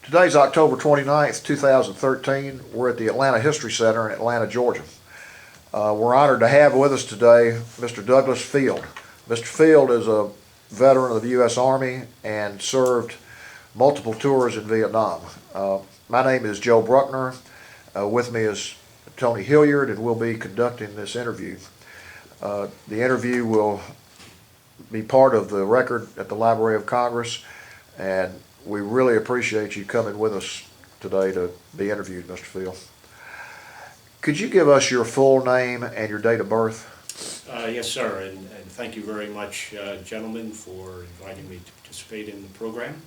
Today's October 29th, 2013. We're at the Atlanta History Center in Atlanta, Georgia. We're honored to have with us today Mr. Douglas Field. Mr. Field is a veteran of the U.S. Army and served multiple tours in Vietnam. My name is Joe Bruckner. With me is Tony Hilliard, and we'll be conducting this interview. The interview will be part of the record at the Library of Congress, and we really appreciate you coming with us today to be interviewed, Mr. Field. Could you give us your full name and your date of birth? Yes, sir, and thank you very much, gentlemen, for inviting me to participate in the program.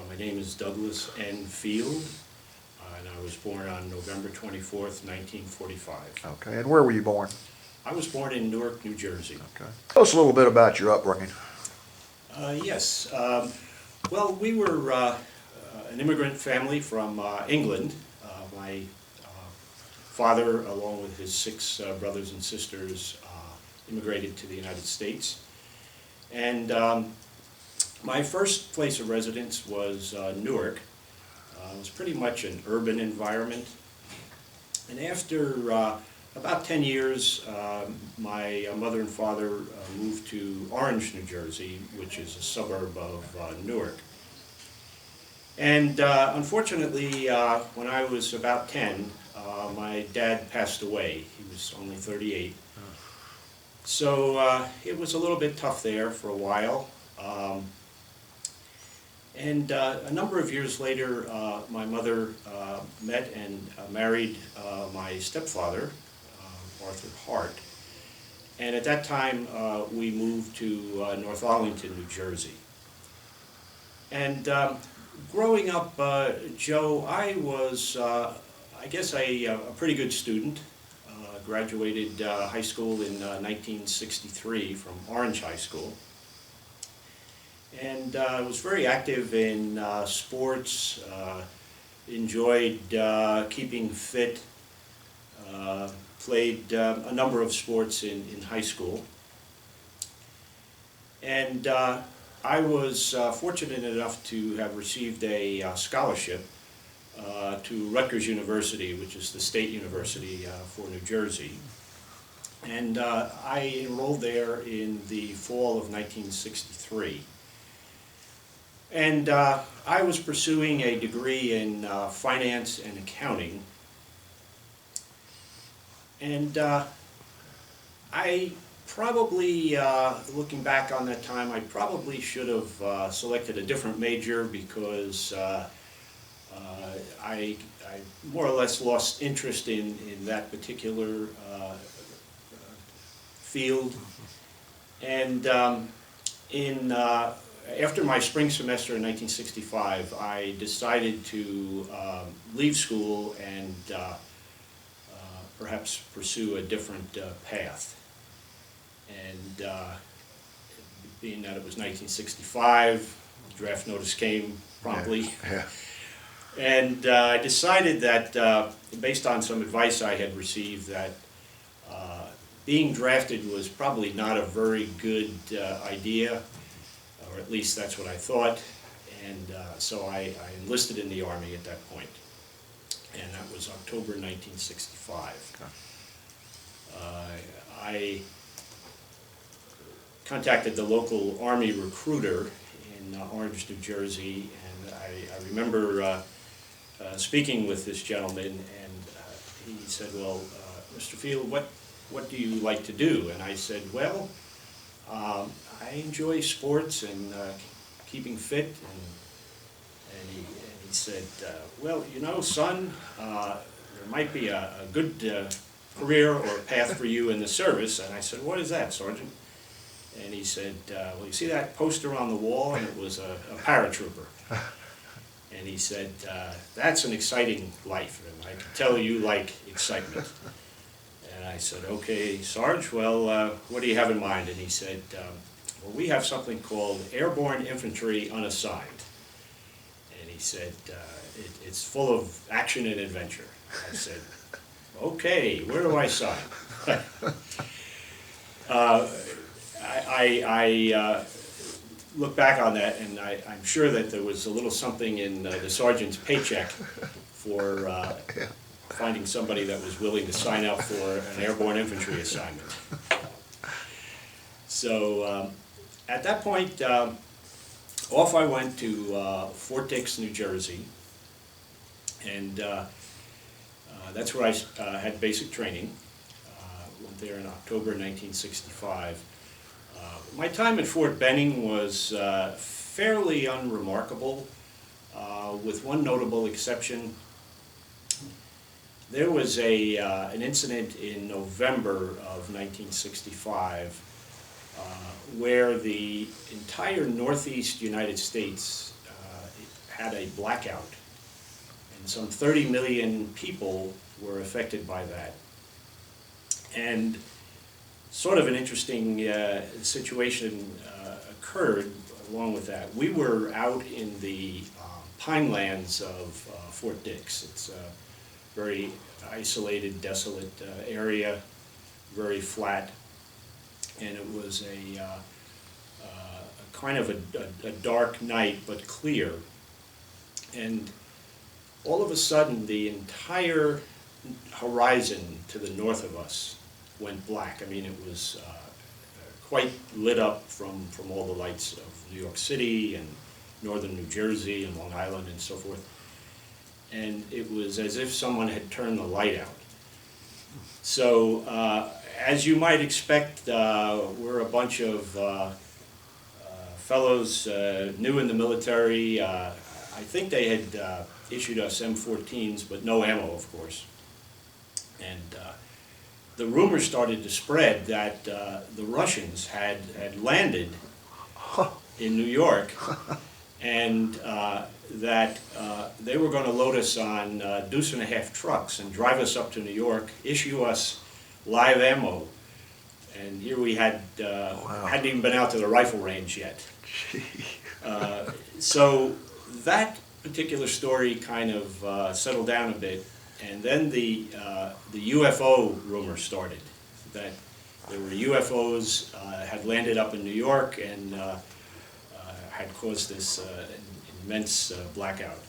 My name is Douglas N. Field, and I was born on November 24th, 1945. Okay, and where were you born? I was born in Newark, New Jersey. Okay. Tell us a little bit about your upbringing. Yes. Well, we were an immigrant family from England. My father, along with his 6 brothers and sisters, immigrated to the United States. And my first place of residence was Newark. It was pretty much an urban environment. And after about 10 years, my mother and father moved to Orange, New Jersey, which is a suburb of Newark. And unfortunately, when I was about 10, my dad passed away. He was only 38. So it was a little bit tough there for a while. And a number of years later, my mother met and married my stepfather, Arthur Hart. And at that time, we moved to North Arlington, New Jersey. And growing up, Joe, I was, I guess, a pretty good student. Graduated high school in 1963 from Orange High School. And I was very active in sports, enjoyed keeping fit, played a number of sports in high school. And I was fortunate enough to have received a scholarship to Rutgers University, which is the state university for New Jersey. And I enrolled there in the fall of 1963. And I was pursuing a degree in finance and accounting. And I probably, looking back on that time, I probably should have selected a different major because I more or less lost interest in that particular field. And after my spring semester in 1965, I decided to leave school and perhaps pursue a different path. And being that it was 1965, the draft notice came promptly. Yeah. And I decided that, based on some advice I had received, that being drafted was probably not a very good idea, or at least that's what I thought. And so I enlisted in the Army at that point. And that was October 1965. Okay. I contacted the local Army recruiter in Orange, New Jersey, and I remember speaking with this gentleman, and he said, well, Mr. Field, what do you like to do? And I said, well, I enjoy sports and keeping fit. And he said, well, you know, son, there might be a good career or path for you in the service. And I said, what is that, Sergeant? And he said, well, you see that poster on the wall? And it was a paratrooper. And he said, that's an exciting life, and I can tell you like excitement. And I said, okay, Sarge, well, what do you have in mind? And he said, well, we have something called Airborne Infantry Unassigned. And he said, it's full of action and adventure. I said, okay, where do I sign? I look back on that, and I'm sure that there was a little something in the sergeant's paycheck for finding somebody that was willing to sign up for an airborne infantry assignment. So at that point, off I went to Fort Dix, New Jersey, and that's where I had basic training. Went there in October 1965. My time at Fort Benning was fairly unremarkable, with one notable exception. There was an incident in November of 1965 where the entire northeast United States had a blackout, and some 30 million people were affected by that. And sort of an interesting situation occurred along with that. We were out in the pine lands of Fort Dix. It's a very isolated, desolate area, very flat, and it was a kind of a dark night, but clear. And all of a sudden, the entire horizon to the north of us went black. I mean, it was quite lit up from all the lights of New York City and northern New Jersey and Long Island and so forth. And it was as if someone had turned the light out. So, as you might expect, we're a bunch of fellows new in the military. I think they had issued us M14s, but no ammo, of course. And the rumor started to spread that the Russians had landed in New York, and that they were going to load us on deuce-and-a-half trucks and drive us up to New York, issue us live ammo. And here we had hadn't even been out to the rifle range yet. So that particular story kind of settled down a bit, and then the UFO rumor started, that there were UFOs had landed up in New York and had caused this immense blackout.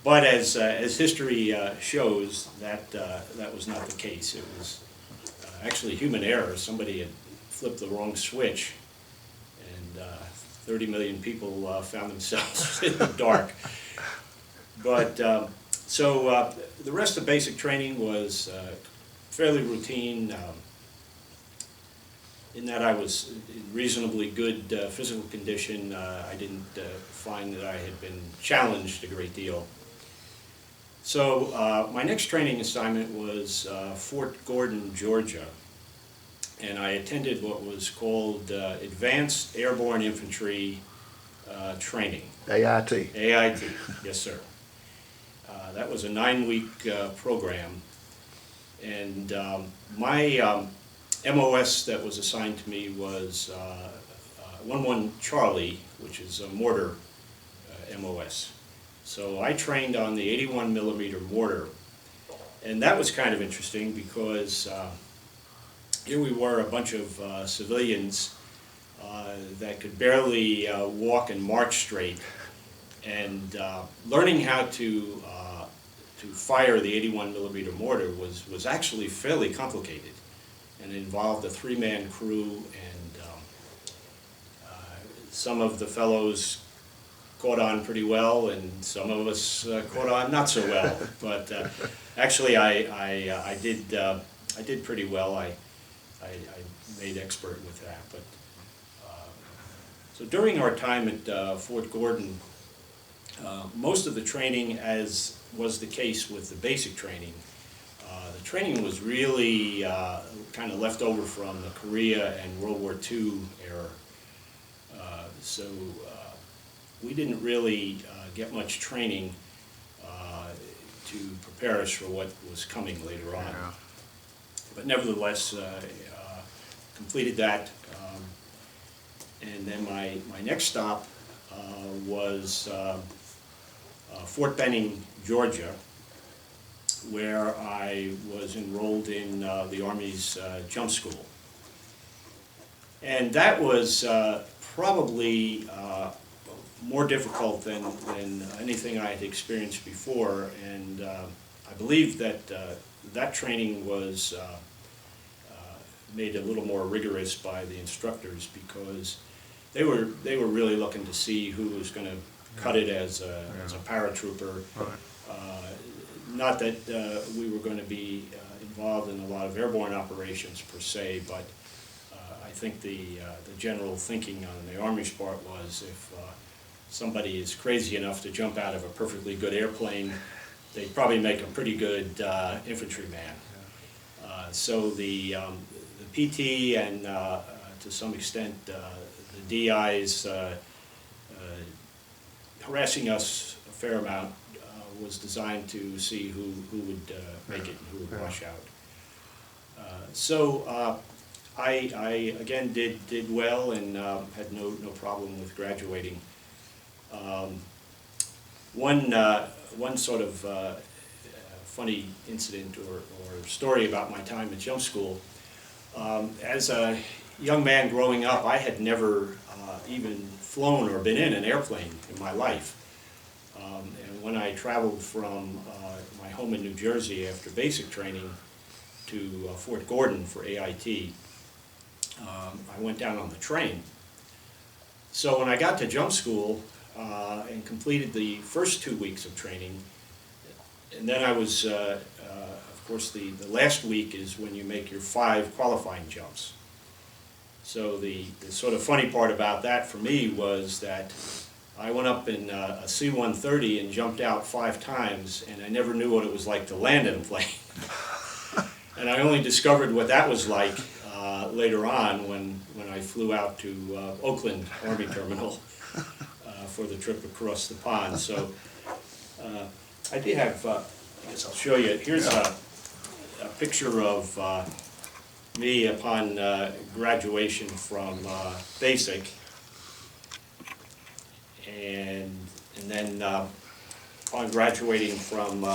But as history shows, that was not the case. It was actually human error. Somebody had flipped the wrong switch, and 30 million people found themselves in the dark. But so the rest of basic training was fairly routine, in that I was in reasonably good physical condition. I didn't find that I had been challenged a great deal. So my next training assignment was Fort Gordon, Georgia, and I attended what was called Advanced Airborne Infantry Training. AIT. AIT, yes sir. That was a 9-week program, and my MOS that was assigned to me was 11 Charlie, which is a mortar MOS. So I trained on the 81 millimeter mortar, and that was kind of interesting because here we were, a bunch of civilians that could barely walk and march straight, and learning how to fire the 81 millimeter mortar was actually fairly complicated, and it involved a 3-man crew, and some of the fellows caught on pretty well, and some of us caught on not so well. But actually, I did pretty well. I made expert with that. But so during our time at Fort Gordon, most of the training, as was the case with the basic training, the training was really kind of left over from the Korea and World War II era. So we didn't really get much training to prepare us for what was coming later on. Yeah. But nevertheless, completed that. And then my next stop was Fort Benning, Georgia, where I was enrolled in the Army's jump school. And that was probably more difficult than anything I had experienced before, and I believe that that training was made a little more rigorous by the instructors, because they were really looking to see who was going to cut it as a paratrooper. Not that we were going to be involved in a lot of airborne operations per se, but I think the general thinking on the Army's part was, if somebody is crazy enough to jump out of a perfectly good airplane, they'd probably make a pretty good infantryman. So the PT and to some extent the DIs harassing us a fair amount was designed to see who would make it and who would wash out. So I again did well and had no problem with graduating. One sort of funny incident or story about my time at jump school. As a young man growing up, I had never even flown or been in an airplane in my life. And when I traveled from my home in New Jersey after basic training to Fort Gordon for AIT, I went down on the train. So when I got to jump school and completed the first 2 weeks of training, and then I was, of course, the last week is when you make your 5 qualifying jumps. So the sort of funny part about that for me was that I went up in a C-130 and jumped out 5 times, and I never knew what it was like to land in a plane. And I only discovered what that was like later on when I flew out to Oakland Army Terminal for the trip across the pond. So I did have, I guess I'll show you, here's a picture of me upon graduation from basic, and then upon graduating from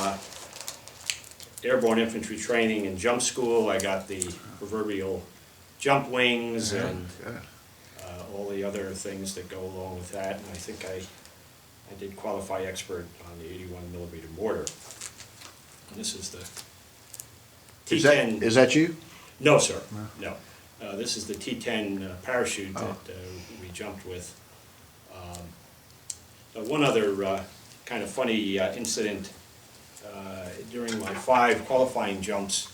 Airborne Infantry Training and jump school, I got the proverbial jump wings and all the other things that go along with that, and I think I did qualify expert on the 81mm mortar. And this is the T10. Is that you? No, sir. No. This is the T10 parachute that we jumped with. One other kind of funny incident during my 5 qualifying jumps.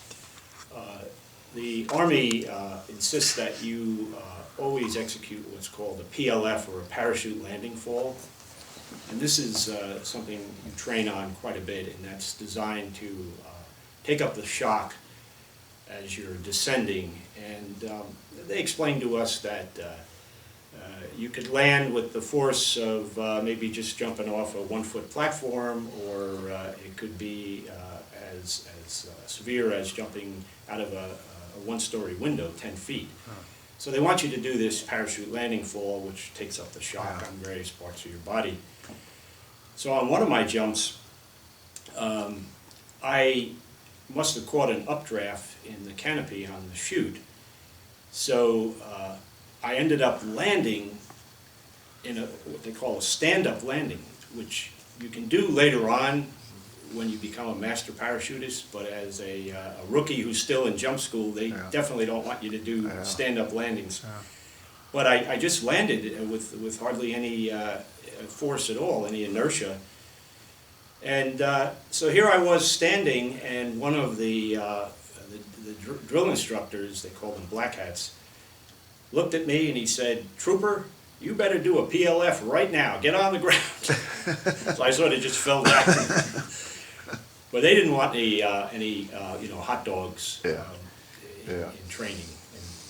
The Army insists that you always execute what's called a PLF, or a parachute landing fall. And this is something you train on quite a bit, and that's designed to take up the shock as you're descending. And they explained to us that you could land with the force of maybe just jumping off a 1-foot platform, or it could be as severe as jumping out of a 1-story window 10 feet. So they want you to do this parachute landing fall, which takes up the shock on various parts of your body. So on one of my jumps, I must have caught an updraft in the canopy on the chute. So I ended up landing in what they call a stand-up landing, which you can do later on when you become a master parachutist, but as a rookie who's still in jump school, they definitely don't want you to do stand-up landings. But I just landed with hardly any force at all, any inertia. And so here I was standing, and one of the drill instructors, they call them black hats, looked at me and he said, "Trooper, you better do a PLF right now. Get on the ground." So I sort of just fell down. But they didn't want any hot dogs in training.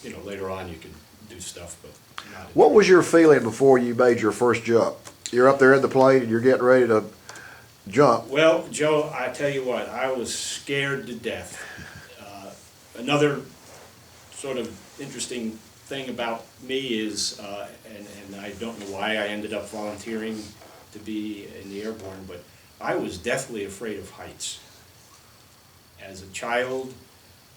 And later on you can do stuff, but not. What was your feeling before you made your first jump? You're up there at the plate and you're getting ready to jump. Well, Joe, I tell you what, I was scared to death. Another sort of interesting thing about me is, and I don't know why I ended up volunteering to be in the Airborne, but I was deathly afraid of heights. As a child,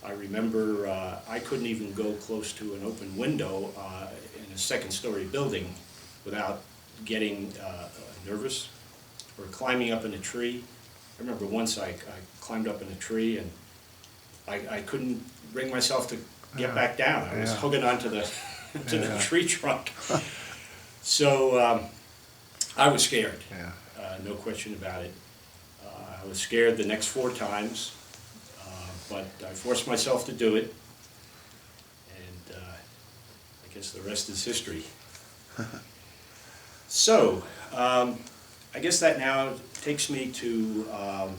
I remember I couldn't even go close to an open window in a second-story building without getting nervous or climbing up in a tree. I remember once I climbed up in a tree and I couldn't bring myself to get back down. I was hugging onto the to the tree trunk. So I was scared, no question about it. I was scared the next 4 times, but I forced myself to do it, and I guess the rest is history. So, I guess that now takes me to a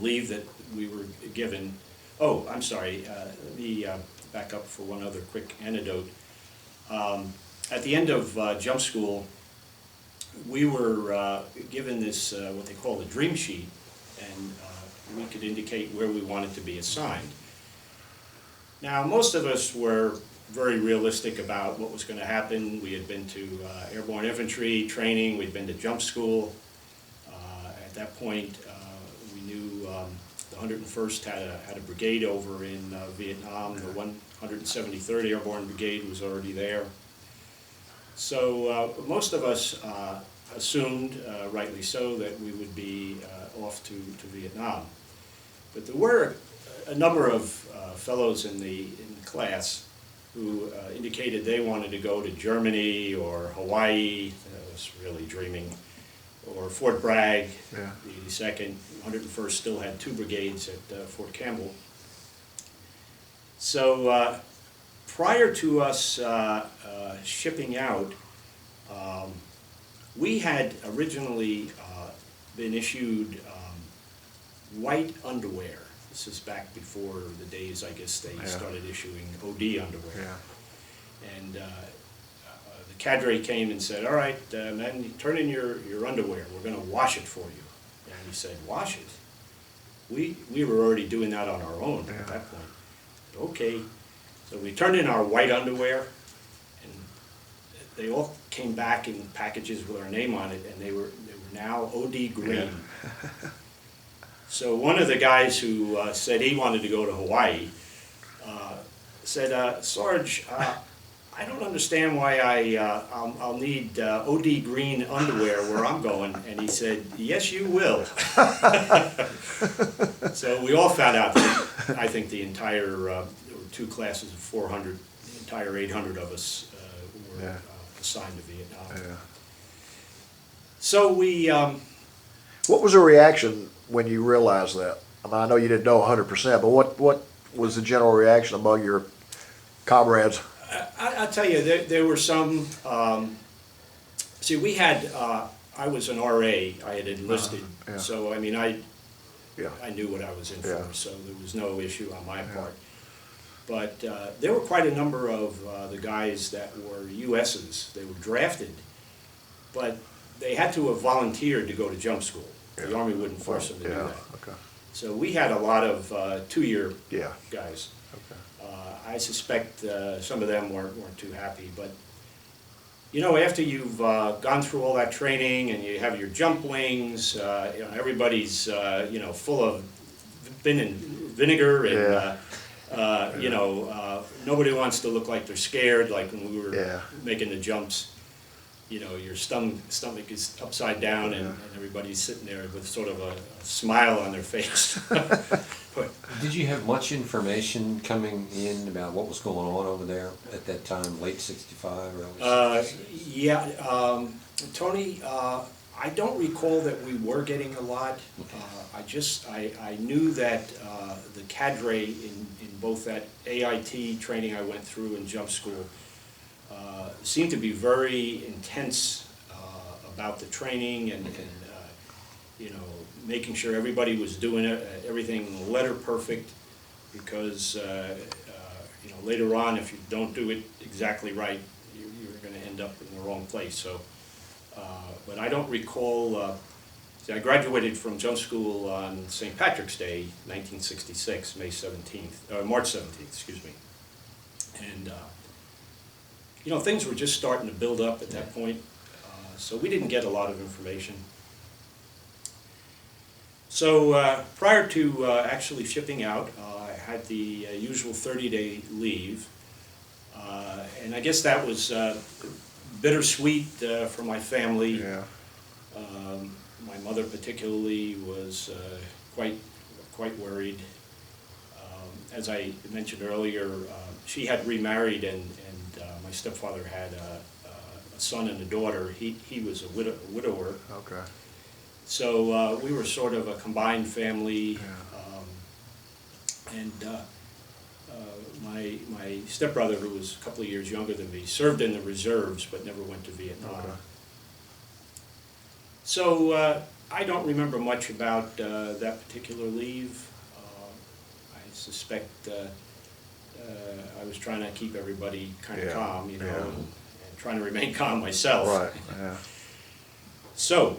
leave that we were given. Oh, I'm sorry, let me back up for one other quick anecdote. At the end of jump school, we were given this, what they call the dream sheet, and we could indicate where we wanted to be assigned. Now, most of us were very realistic about what was going to happen. We had been to Airborne Infantry Training, we'd been to jump school. At that point, we knew the 101st had a brigade over in Vietnam. The 173rd Airborne Brigade was already there. So most of us assumed, rightly so, that we would be off to Vietnam. But there were a number of fellows in the class who indicated they wanted to go to Germany or Hawaii. That was really dreaming. Or Fort Bragg, the 82nd, 101st still had 2 brigades at Fort Campbell. So prior to us shipping out, we had originally been issued white underwear. This is back before the days, I guess, they started issuing OD underwear. And the cadre came and said, "All right, men, turn in your underwear. We're going to wash it for you." And we said, "Wash it?" We were already doing that on our own at that point. Okay. So we turned in our white underwear, and they all came back in packages with our name on it, and they were now OD green. So one of the guys who said he wanted to go to Hawaii said, "Sarge, I don't understand why I'll need OD green underwear where I'm going." And he said, "Yes, you will." So we all found out that I think the entire, there were 2 classes of 400, the entire 800 of us were assigned to Vietnam. So we... What was the reaction when you realized that? I mean, I know you didn't know 100%, but what was the general reaction among your comrades? I'll tell you, there were some, see, we had, I was an RA, I had enlisted, so I mean, I knew what I was in for, so there was no issue on my part. But there were quite a number of the guys that were USs. They were drafted, but they had to have volunteered to go to jump school. The Army wouldn't force them to do that. So we had a lot of 2-year guys. I suspect some of them weren't too happy, but you know, after you've gone through all that training and you have your jump wings, you know, everybody's you know, full of vinegar and you know, nobody wants to look like they're scared, like when we were making the jumps. You know, your stomach is upside down, and everybody's sitting there with sort of a smile on their face. Did you have much information coming in about what was going on over there at that time, late '65, early '66? Tony, I don't recall that we were getting a lot. I knew that the cadre in both that AIT training I went through and jump school seemed to be very intense about the training and you know, making sure everybody was doing everything letter perfect, because you know, later on, if you don't do it exactly right, you're going to end up in the wrong place. So, but I don't recall. See, I graduated from jump school on St. Patrick's Day, 1966, March 17th, excuse me, and. You know, things were just starting to build up at that point, so we didn't get a lot of information. So prior to actually shipping out, I had the usual 30-day leave. And I guess that was bittersweet for my family. Yeah. My mother particularly was quite worried. As I mentioned earlier, she had remarried, and my stepfather had a son and a daughter. He was a widower. Okay. So we were sort of a combined family. Yeah. And my stepbrother, who was a couple of years younger than me, served in the reserves but never went to Vietnam. Okay. So I don't remember much about that particular leave. I suspect I was trying to keep everybody kind of Yeah. calm, you know, Yeah. and trying to remain calm myself. Right. Yeah. So,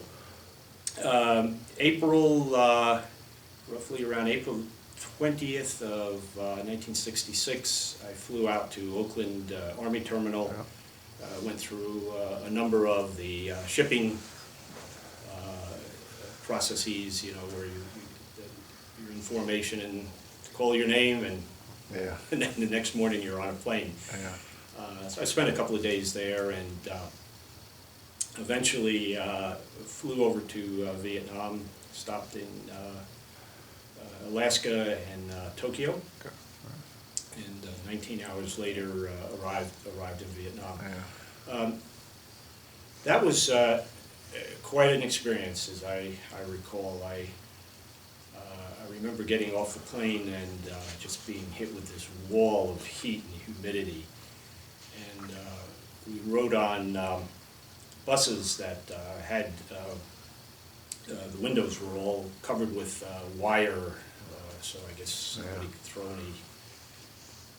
roughly around April 20th of 1966, I flew out to Oakland Army Terminal, went through a number of the shipping processes, you know, where you're in formation and call your name, and, Yeah. and then the next morning you're on a plane. Yeah. So I spent a couple of days there, and eventually flew over to Vietnam, stopped in Alaska and Tokyo, Okay. and 19 hours later arrived in Vietnam. Yeah. That was quite an experience, as I recall. I remember getting off the plane and just being hit with this wall of heat and humidity, and we rode on buses that had the windows were all covered with wire, so I guess nobody could throw any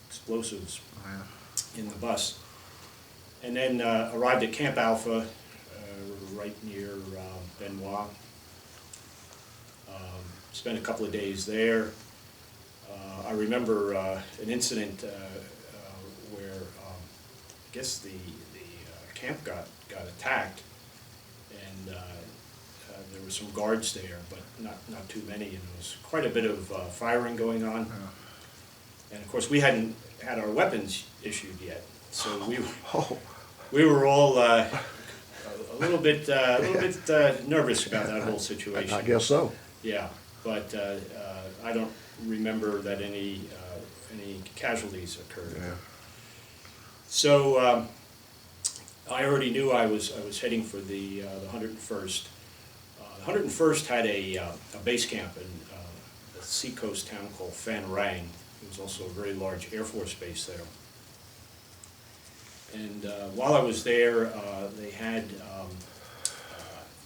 explosives in the bus. And then arrived at Camp Alpha, right near Benoit. Spent a couple of days there. I remember an incident where I guess the camp got attacked, and there were some guards there, but not too many, and there was quite a bit of firing going on. And of course, we hadn't had our weapons issued yet, so we were all a little bit nervous about that whole situation. I guess so. Yeah, but I don't remember that any casualties occurred. Yeah. So I already knew I was heading for the 101st. The 101st had a base camp in a seacoast town called Phan Rang. It was also a very large Air Force base there. And while I was there, they had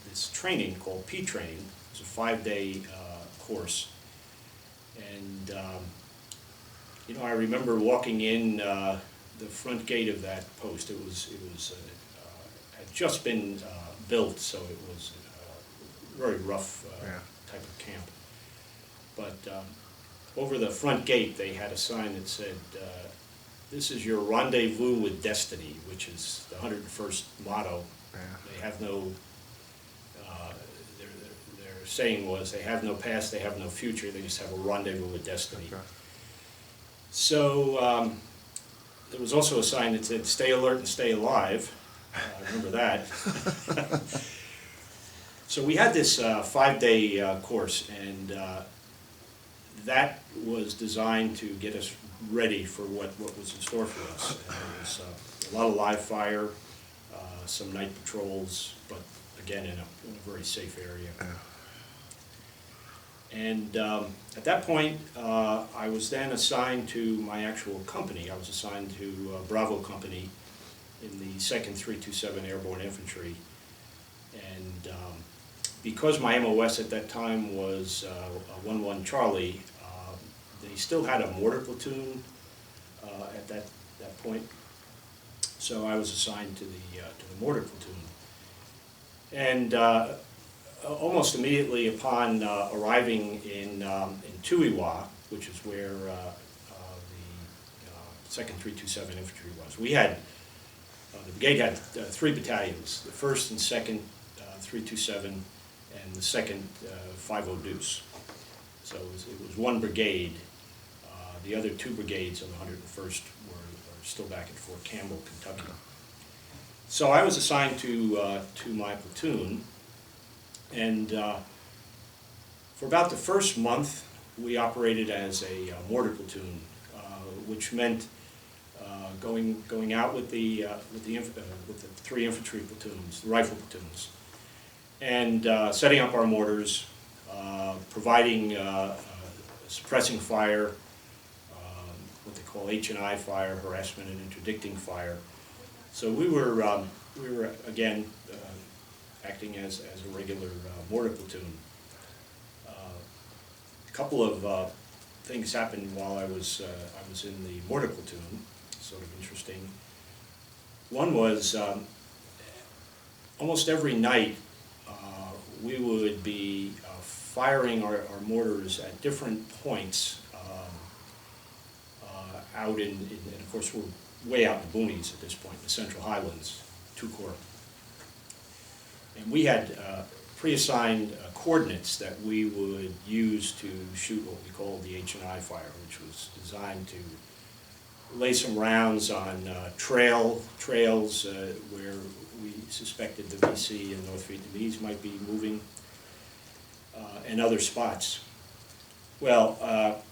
this training called P-training. It was a 5-day course. And you know, I remember walking in the front gate of that post. It had just been built, so it was a very rough type of camp. But over the front gate, they had a sign that said, "This is your rendezvous with destiny," which is the 101st motto. Yeah. They have no. Their saying was, they have no past, they have no future. They just have a rendezvous with destiny. Okay. So there was also a sign that said, "Stay alert and stay alive." I remember that. So we had this 5-day course, and that was designed to get us ready for what was in store for us. And it was a lot of live fire, some night patrols, but again in a very safe area. Yeah. And at that point, I was then assigned to my actual company. I was assigned to Bravo Company in the 2nd 327 Airborne Infantry. And because my MOS at that time was 11 Charlie, they still had a Mortar Platoon at that point. So I was assigned to the Mortar Platoon. And almost immediately upon arriving in Tui Wa, which is where the 2nd 327 Infantry was, we had, the brigade had 3 battalions, the 1st and 2nd 327 and the 2nd 50 Deuce. So it was one brigade The other two brigades of the 101st were still back at Fort Campbell, Kentucky. So I was assigned to my platoon, and for about the first month, we operated as a mortar platoon, which meant going out with the 3 infantry platoons, the rifle platoons, and setting up our mortars, providing suppressing fire, what they call H&I fire, harassment and interdicting fire. So we were again acting as a regular mortar platoon. A couple of things happened while I was in the mortar platoon, sort of interesting. One was almost every night we would be firing our mortars at different points out in, and of course we're way out in the boonies at this point, the Central Highlands, 2 Corps. And we had pre-assigned coordinates that we would use to shoot what we called the H&I fire, which was designed to lay some rounds on trails where we suspected the VC and North Vietnamese might be moving, and other spots. Well,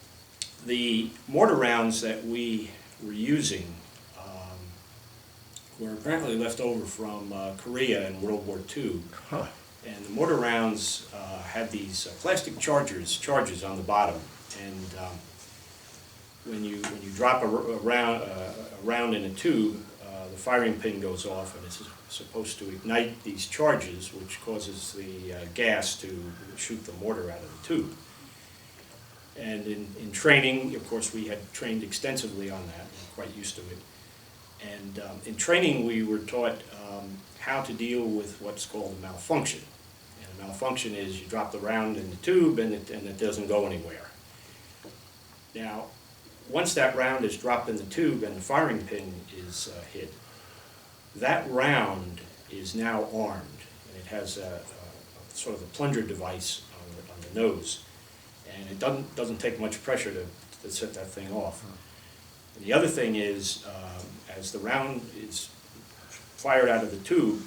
the mortar rounds that we were using were apparently left over from Korea in World War II. Huh. And the mortar rounds had these plastic charges on the bottom, and when you drop a round in a tube, the firing pin goes off, and it's supposed to ignite these charges, which causes the gas to shoot the mortar out of the tube. And in training, of course, we had trained extensively on that, and quite used to it. And in training, we were taught how to deal with what's called a malfunction. And a malfunction is you drop the round in the tube and it doesn't go anywhere. Now, once that round is dropped in the tube and the firing pin is hit, that round is now armed. And it has a sort of a plunger device on the nose. And it doesn't take much pressure to set that thing off. And the other thing is, as the round is fired out of the tube,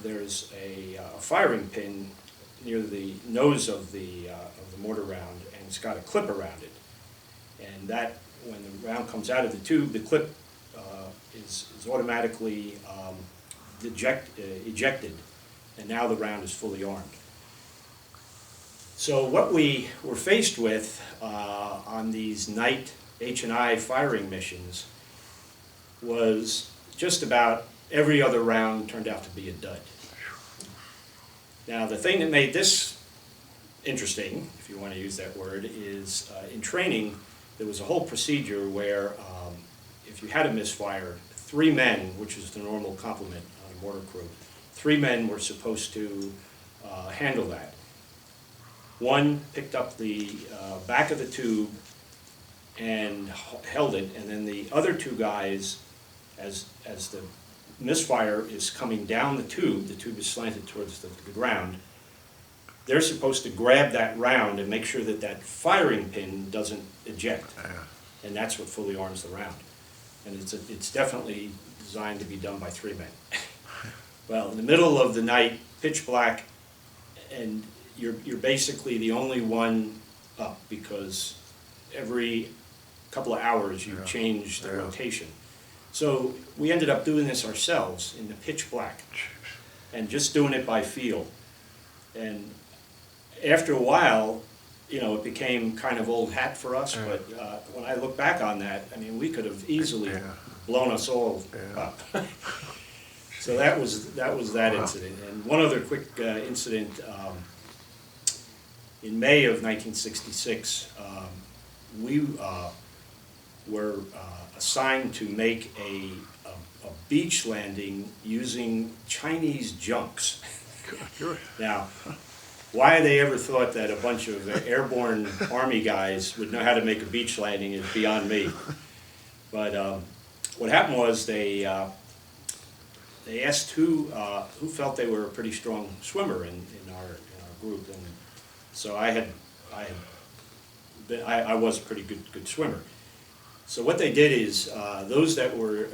there's a firing pin near the nose of the mortar round, and it's got a clip around it. And that, when the round comes out of the tube, the clip is automatically ejected, and now the round is fully armed. So what we were faced with on these night H&I firing missions was just about every other round turned out to be a dud. Now, the thing that made this interesting, if you want to use that word, is in training there was a whole procedure where if you had a misfire, 3 men, which is the normal complement on a mortar crew, 3 men were supposed to handle that. One picked up the back of the tube and held it, and then the other 2 guys, as the misfire is coming down the tube is slanted towards the ground, they're supposed to grab that round and make sure that that firing pin doesn't eject. And that's what fully arms the round. And it's definitely designed to be done by 3 men. Well, in the middle of the night, pitch black, and you're basically the only one up, because every couple of hours you change the rotation. So we ended up doing this ourselves in the pitch black and just doing it by feel. And after a while, you know, it became kind of old hat for us, but when I look back on that, I mean, we could have easily blown us all up. So that was that incident. And one other quick incident, in May of 1966, we were assigned to make a beach landing using Chinese junks. Now, why they ever thought that a bunch of airborne Army guys would know how to make a beach landing is beyond me. But what happened was they asked who felt they were a pretty strong swimmer in our group, and so I had I was a pretty good swimmer. So what they did is, those that were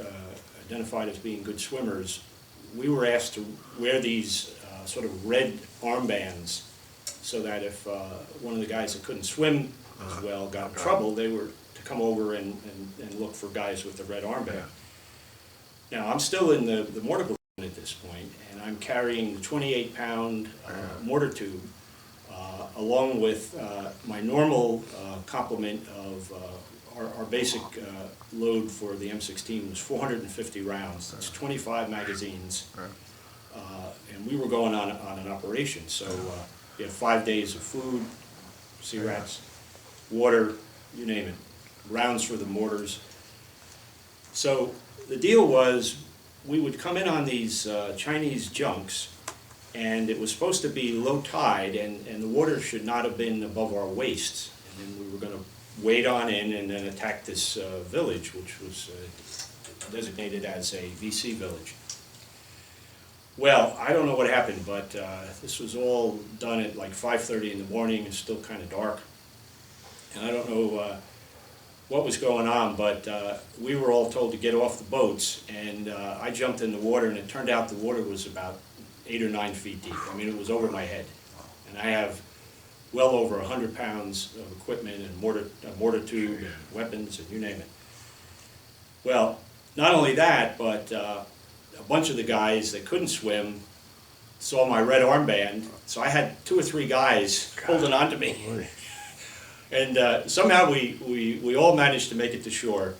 identified as being good swimmers, we were asked to wear these sort of red armbands, so that if one of the guys that couldn't swim as well got in trouble, they were to come over and look for guys with the red armband. Now, I'm still in the mortar platoon at this point, and I'm carrying the 28-pound mortar tube, along with my normal complement of our basic load for the M16 was 450 rounds. That's 25 magazines, and we were going on an operation. So we had 5 days of food, sea rats, water, you name it, rounds for the mortars. So the deal was, we would come in on these Chinese junks, and it was supposed to be low tide, and the water should not have been above our waists. And then we were going to wade on in and then attack this village, which was designated as a VC village. Well, I don't know what happened, but this was all done at like 5:30 in the morning. It's still kind of dark, and I don't know what was going on, but we were all told to get off the boats, and I jumped in the water, and it turned out the water was about 8 or 9 feet deep. I mean, it was over my head, and I have well over 100 pounds of equipment and mortar tube and weapons and you name it. Well, not only that, but a bunch of the guys that couldn't swim saw my red armband, so I had 2 or 3 guys holding on to me. And somehow we all managed to make it to shore.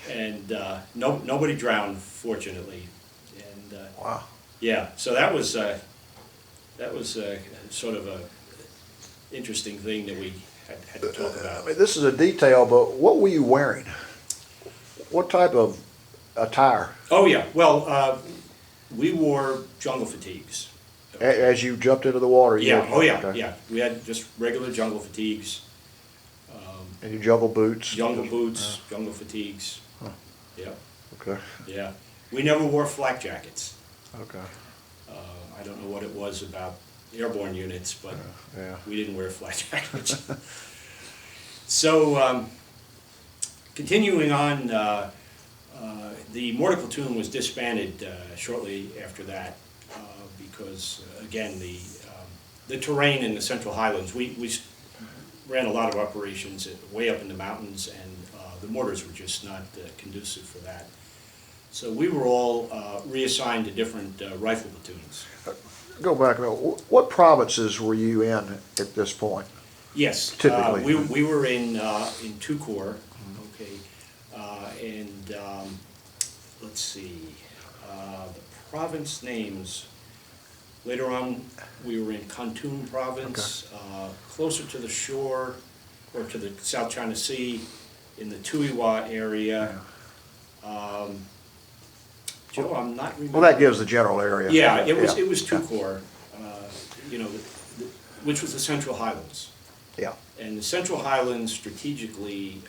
And nobody drowned, fortunately. And Wow. yeah, so that was sort of a interesting thing that we had to talk about. I mean, this is a detail, but what were you wearing? What type of attire? Oh yeah, well, we wore jungle fatigues. As you jumped into the water? Yeah, oh yeah, okay. yeah. We had just regular jungle fatigues. And your jungle boots? Jungle boots, jungle fatigues. Huh. Yeah, Okay, yeah. We never wore flak jackets. okay. I don't know what it was about airborne units, but Yeah. we didn't wear flak jackets. So, continuing on, the mortar platoon was disbanded shortly after that because, again, the terrain in the Central Highlands, we ran a lot of operations way up in the mountains, and the mortars were just not conducive for that. So we were all reassigned to different rifle platoons. Go back a minute. What provinces were you in at this point? Yes, Typically. we were in 2 Corps, okay, and let's see, the province names. Later on, we were in Khantoum province, closer to the shore, or to the South China Sea, in the Tuiwa area. Joe, I'm not remembering. Well, that gives the general area. Yeah, it was 2 Corps, you know, which was the Central Highlands. Yeah. And the Central Highlands strategically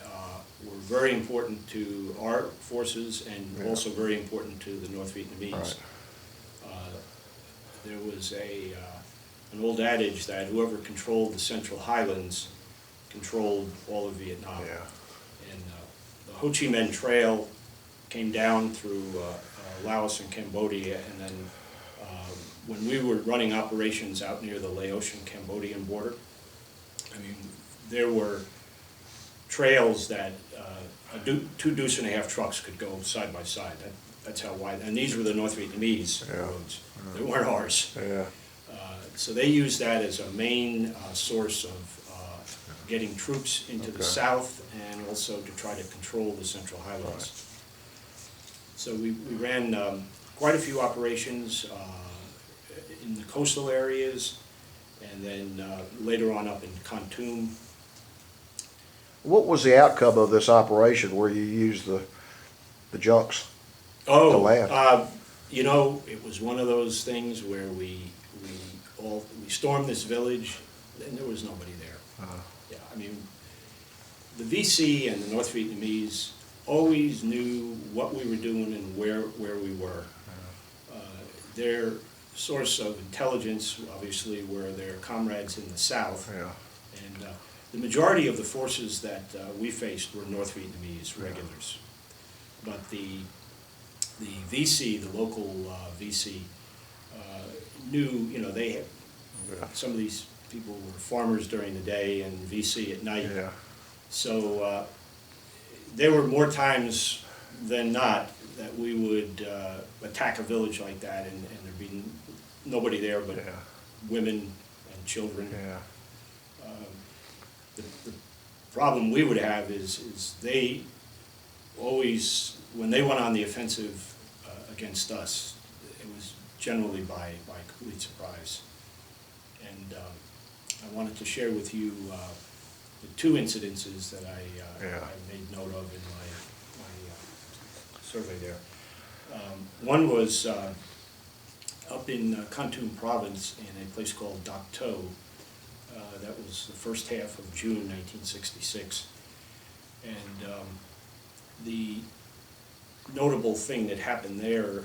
were very important to our forces, and also very important to the North Vietnamese. Right. There was an old adage that whoever controlled the Central Highlands controlled all of Vietnam. Yeah. And the Ho Chi Minh Trail came down through Laos and Cambodia, and then when we were running operations out near the Laotian-Cambodian border, I mean, there were trails that 2 deuce-and-a-half trucks could go side by side. That's how wide, and these were the North Vietnamese roads. They weren't ours. Yeah. So they used that as a main source of getting troops into the south, and also to try to control the Central Highlands. Right. So we ran quite a few operations in the coastal areas, and then later on up in Khantoum. What was the outcome of this operation where you used the junks? Oh, to land? You know, it was one of those things where we stormed this village, and there was nobody there. Yeah, I mean, the VC and the North Vietnamese always knew what we were doing and where we were. Their source of intelligence, obviously, were their comrades in the south. Yeah. And The majority of the forces that we faced were North Vietnamese regulars, but the VC, the local VC, knew, you know, they had, some of these people were farmers during the day and VC at night. Yeah. So there were more times than not that we would attack a village like that, and there'd be nobody there but women and children. Yeah. The problem we would have is they always, when they went on the offensive against us, it was generally by complete surprise. And I wanted to share with you the two incidences that I made note of in my survey there. One was up in Kon Tum province in a place called Dak To. That was the first half of June 1966. And the notable thing that happened there,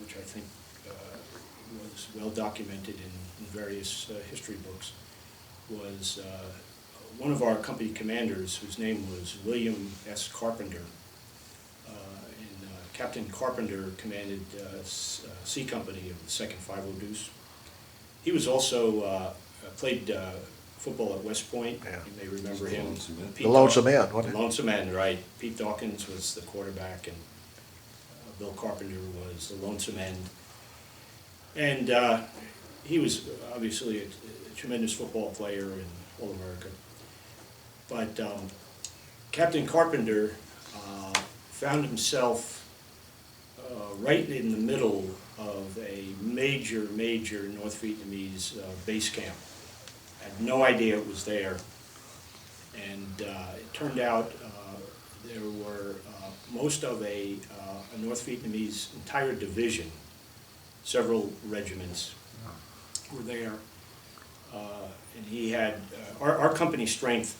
which I think was well documented in various history books, was one of our company commanders, whose name was William S. Carpenter. And Captain Carpenter commanded C Company of the 2nd 50 Deuce. He was also played football at West Point. Yeah. You may remember him. The Lonesome End, wasn't it? The Lonesome End, right. Pete Dawkins was the quarterback, and Bill Carpenter was the Lonesome End. And he was obviously a tremendous football player in All-America. But Captain Carpenter found himself right in the middle of a major North Vietnamese base camp. Had no idea it was there. And it turned out there were most of a North Vietnamese entire division, several regiments were there. And he had, our company strength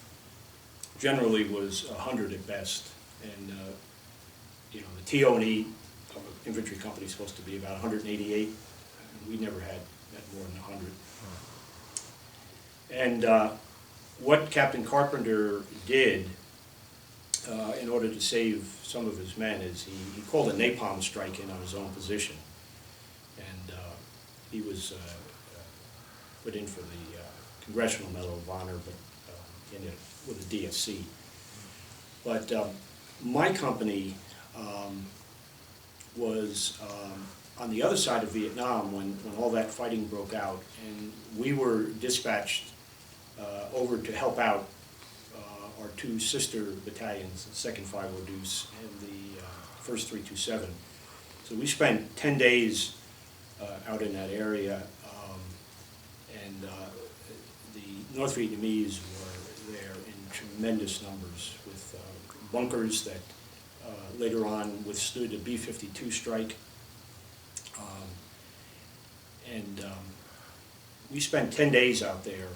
generally was 100 at best. And you know, the TO&E infantry company is supposed to be about 188. We never had more than 100. And what Captain Carpenter did in order to save some of his men is he called a napalm strike in on his own position. And he was put in for the Congressional Medal of Honor, but he ended up with a DSC. But my company was on the other side of Vietnam when all that fighting broke out, and we were dispatched over to help out our two sister battalions, the 2nd 50 Deuce and the 1st 327. So we spent 10 days out in that area, and the North Vietnamese were there in tremendous numbers with bunkers that later on withstood a B-52 strike. And we spent 10 days out there.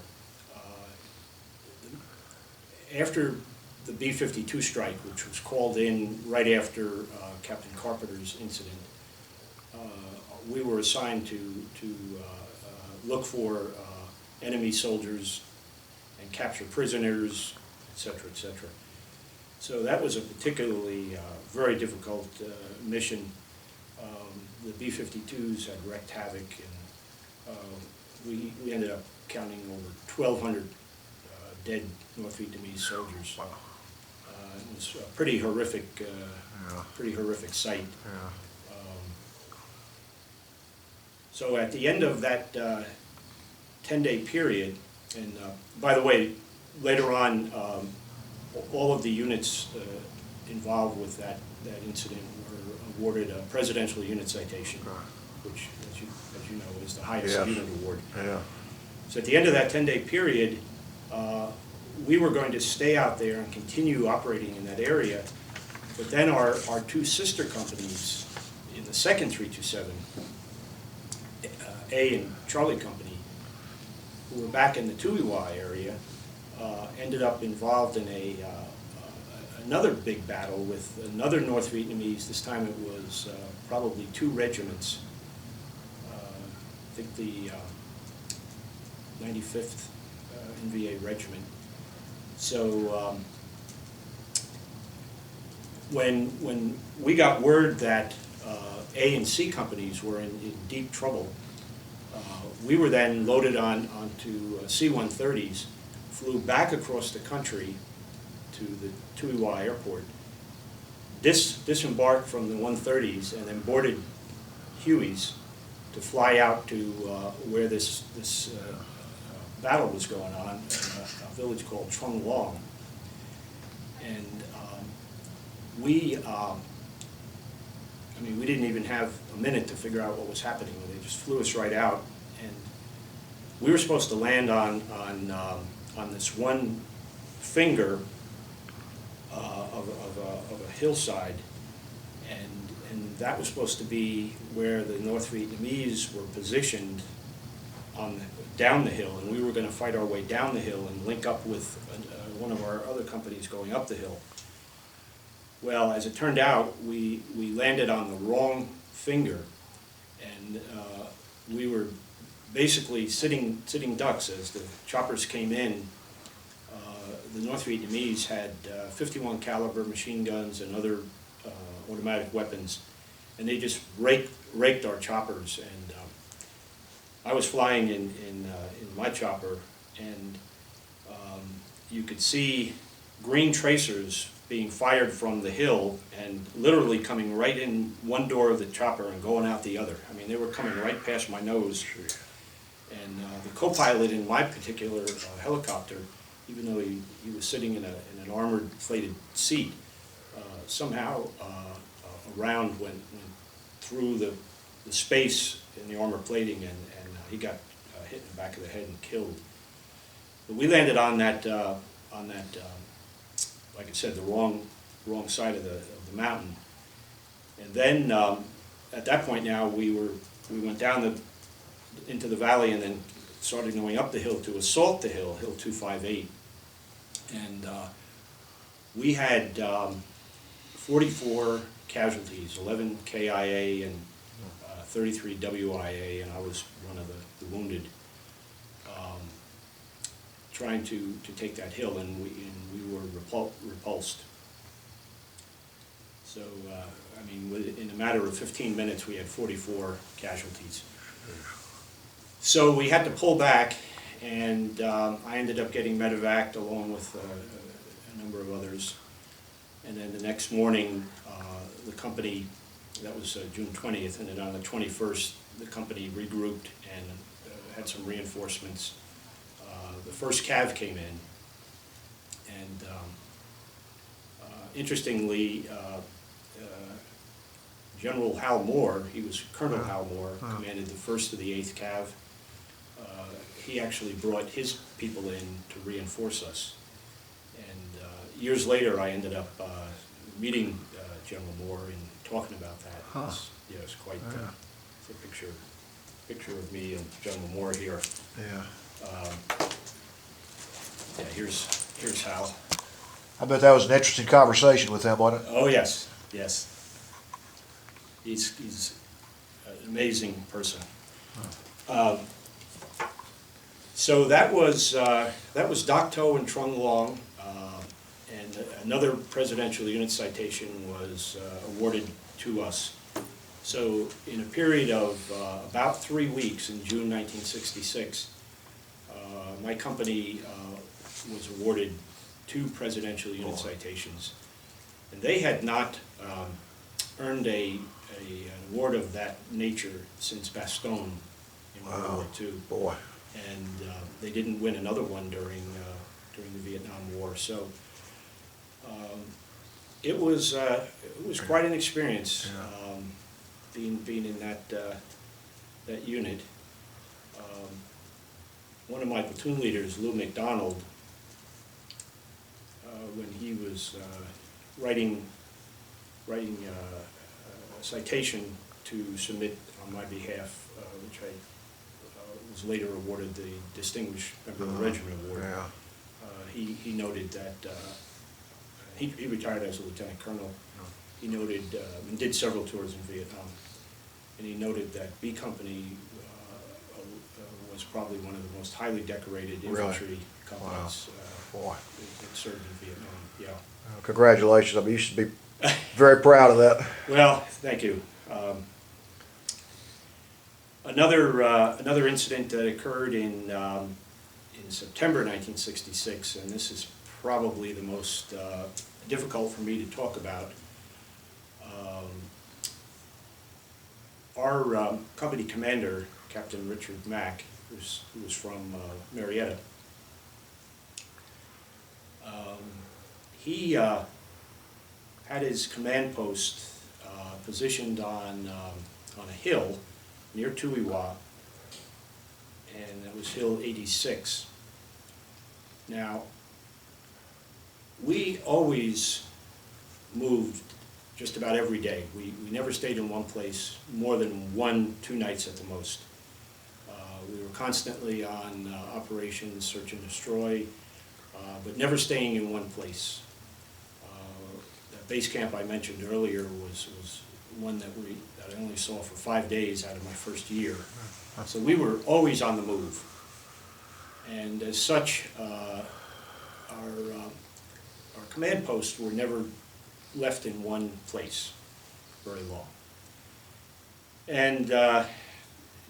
After the B-52 strike, which was called in right after Captain Carpenter's incident, we were assigned to look for enemy soldiers and capture prisoners, etc., etc. So that was a particularly very difficult mission. The B-52s had wreaked havoc, and we ended up counting over 1,200 dead North Vietnamese soldiers. Wow. It was a pretty horrific sight. Yeah. So at the end of that 10-day period, and by the way, later on, all of the units involved with that incident were awarded a Presidential Unit Citation, which, as you know, is the highest unit award. Yeah. So at the end of that 10-day period, we were going to stay out there and continue operating in that area, but then our two sister companies in the 2nd 327, A and Charlie Company, who were back in the Tui Wa area, ended up involved in another big battle with another North Vietnamese. This time it was probably 2 regiments. I think the 95th NVA Regiment So when we got word that A and C companies were in deep trouble, we were then loaded onto C-130s, flew back across the country to the Tuiwa airport, disembarked from the 130s, and then boarded Hueys to fly out to where this battle was going on in a village called Trung Long. And we didn't even have a minute to figure out what was happening. They just flew us right out, and we were supposed to land on this one finger of a hillside, and that was supposed to be where the North Vietnamese were positioned down the hill, and we were going to fight our way down the hill and link up with one of our other companies going up the hill. Well, as it turned out, we landed on the wrong finger, and we were basically sitting ducks as the choppers came in. The North Vietnamese had 51 caliber machine guns and other automatic weapons, and they just raked our choppers. And I was flying in my chopper, and you could see green tracers being fired from the hill and literally coming right in one door of the chopper and going out the other. I mean, they were coming right past my nose. And the co-pilot in my particular helicopter, even though he was sitting in an armored plated seat, somehow a round went through the space in the armor plating, and he got hit in the back of the head and killed. But we landed on that like I said, the wrong side of the mountain. And then at that point now we went down into the valley and then started going up the hill to assault the hill, Hill 258. And we had 44 casualties, 11 KIA and 33 WIA, and I was one of the wounded, trying to take that hill, and we were repulsed. So, I mean, in a matter of 15 minutes, we had 44 casualties. So we had to pull back, and I ended up getting medevaced along with a number of others. And then the next morning, the company, that was June 20th, and then on the 21st, the company regrouped and had some reinforcements. The first cav came in, and interestingly, General Hal Moore, he was Colonel Hal Moore, commanded the 1st of the 8th Cav. He actually brought his people in to reinforce us. And years later, I ended up meeting General Moore and talking about that. It's quite it's a picture of me and General Moore here. Yeah, here's Hal. I bet that was an interesting conversation with him, wasn't it? Oh yes, yes. He's an amazing person. So that was Dak To and Trung Long, and another presidential unit citation was awarded to us. So in a period of about 3 weeks in June 1966, my company was awarded 2 presidential unit citations, and they had not earned an award of that nature since Bastogne in World War II. Boy. And they didn't win another one during the Vietnam War. So it was quite an experience, being in that unit. One of my platoon leaders, Lou McDonald, when he was writing a citation to submit on my behalf, which I was later awarded the Distinguished Member of the Regiment Award. He noted that he retired as a lieutenant colonel. He noted and did several tours in Vietnam, and he noted that B Company was probably one of the most highly decorated Really? infantry companies Boy, that served in Vietnam. Yeah. congratulations. I mean, you should be very proud of that. Well, thank you. Another incident that occurred in September 1966, and this is probably the most difficult for me to talk about. Our company commander, Captain Richard Mack, who was from Marietta, he had his command post positioned on a hill near Tuiwa, and that was Hill 86. Now, we always moved just about every day. We never stayed in one place more than 1-2 nights at the most. We were constantly on operations, search and destroy, but never staying in one place. That base camp I mentioned earlier was one that I only saw for 5 days out of my first year. So we were always on the move. And as such, our command posts were never left in one place very long. And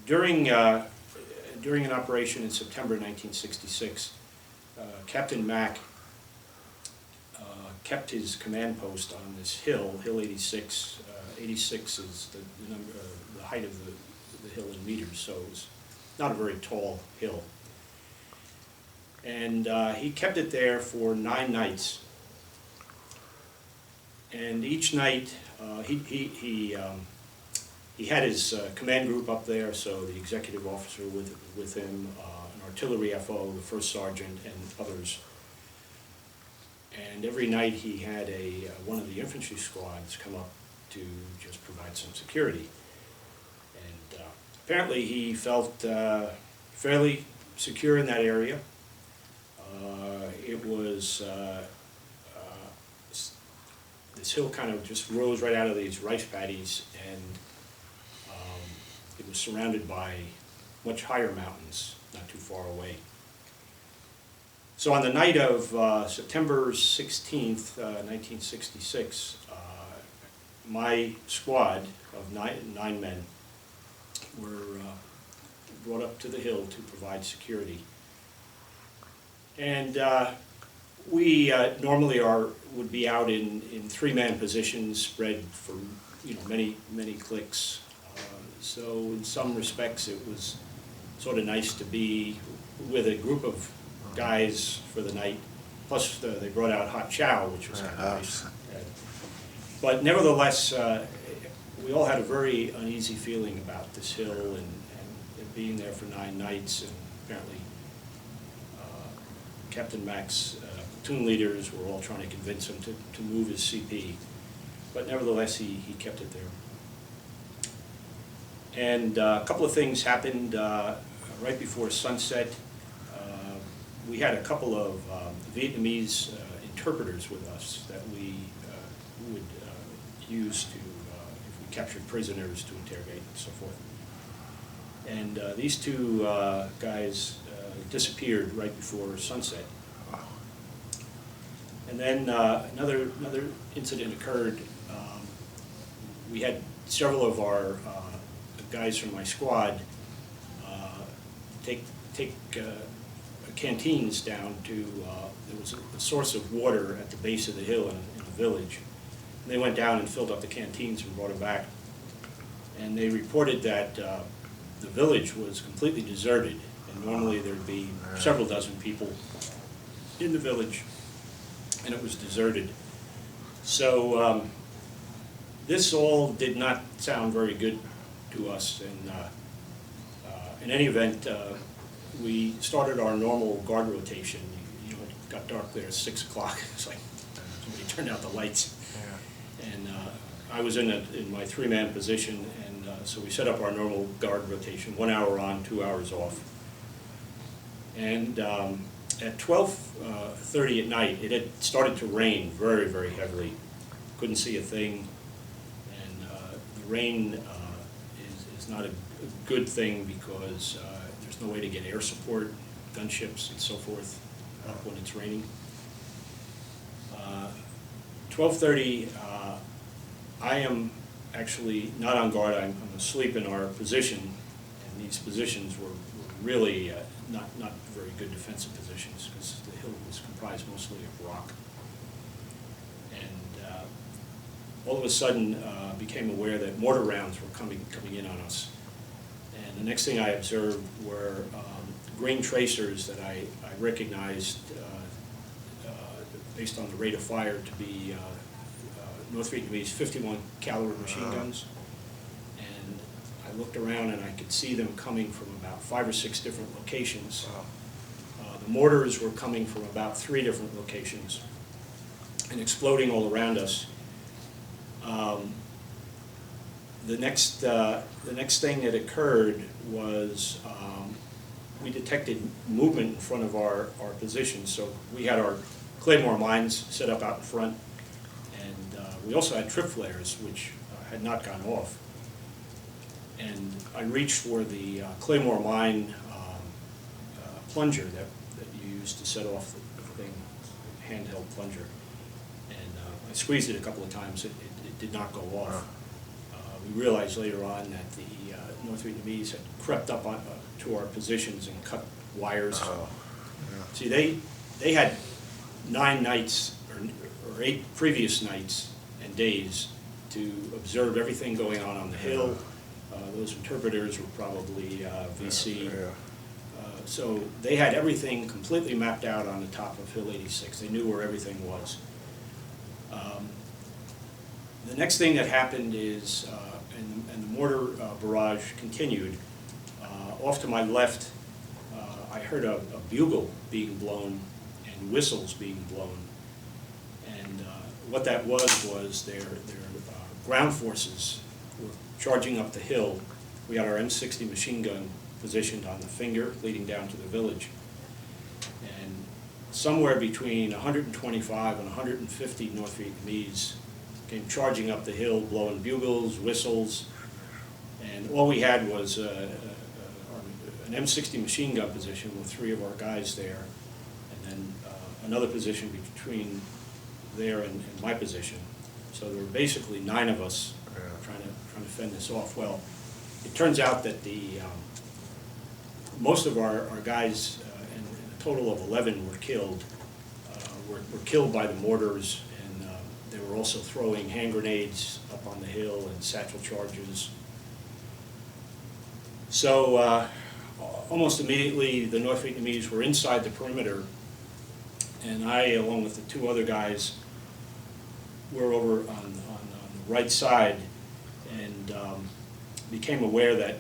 during an operation in September 1966, Captain Mack kept his command post on this hill, Hill 86. 86 is the number, the height of the hill in meters, so it was not a very tall hill. And he kept it there for 9 nights. And each night, he had his command group up there, so the executive officer with him, an artillery FO, the first sergeant, and others. And every night he had one of the infantry squads come up to just provide some security. And apparently he felt fairly secure in that area. It was this hill kind of just rose right out of these rice paddies, and it was surrounded by much higher mountains not too far away. So on the night of September 16th, 1966, my squad of nine men were brought up to the hill to provide security. And we normally would be out in 3-man positions, spread for many clicks. So in some respects, it was sort of nice to be with a group of guys for the night. Plus, they brought out hot chow, which was kind of nice. But nevertheless, we all had a very uneasy feeling about this hill and being there for 9 nights. And apparently, Captain Mack's platoon leaders were all trying to convince him to move his CP. But nevertheless, he kept it there. And a couple of things happened right before sunset. We had a couple of Vietnamese interpreters with us that we would use to, if we captured prisoners, to interrogate and so forth. And these 2 guys disappeared right before sunset. And then another incident occurred. We had several of our guys from my squad take canteens down to, there was a source of water at the base of the hill in the village. And they went down and filled up the canteens and brought them back. And they reported that the village was completely deserted, and normally there'd be several dozen people in the village, and it was deserted. So this all did not sound very good to us, and in any event, we started our normal guard rotation. It got dark there at 6 o'clock. It's like somebody turned out the lights. Yeah. And I was in my 3-man position, and so we set up our normal guard rotation, 1 hour on, 2 hours off. And at 12:30 at night, it had started to rain very, very heavily. Couldn't see a thing, and the rain is not a good thing because There's no way to get air support, gunships and so forth when it's raining. 12:30, I am actually not on guard. I'm asleep in our position, and these positions were really not very good defensive positions because the hill was comprised mostly of rock. And all of a sudden became aware that mortar rounds were coming in on us. And the next thing I observed were green tracers that I recognized based on the rate of fire to be North Vietnamese 51 caliber machine guns. And I looked around and I could see them coming from about 5 or 6 different locations. The mortars were coming from about 3 different locations and exploding all around us. The next thing that occurred was we detected movement in front of our position. So we had our claymore mines set up out in front, and we also had trip flares which had not gone off. And I reached for the claymore mine plunger that you use to set off the thing, handheld plunger. And I squeezed it a couple of times. It did not go off. We realized later on that the North Vietnamese had crept up to our positions and cut wires. See, they had 9 nights or 8 previous nights and days to observe everything going on the hill. Those interpreters were probably VC. So they had everything completely mapped out on the top of Hill 86. They knew where everything was. The next thing that happened is, and the mortar barrage continued, off to my left, I heard a bugle being blown and whistles being blown. And what that was their ground forces were charging up the hill. We had our M60 machine gun positioned on the finger leading down to the village. And somewhere between 125 and 150 North Vietnamese came charging up the hill, blowing bugles, whistles, and all we had was an M60 machine gun position with 3 of our guys there, and then another position between there and my position. So there were basically 9 of us trying to fend this off. Well, it turns out that most of our guys, and a total of 11 were killed, were killed by the mortars, and they were also throwing hand grenades up on the hill and satchel charges. So almost immediately the North Vietnamese were inside the perimeter, and I, along with the 2 other guys, were over on the right side, and became aware that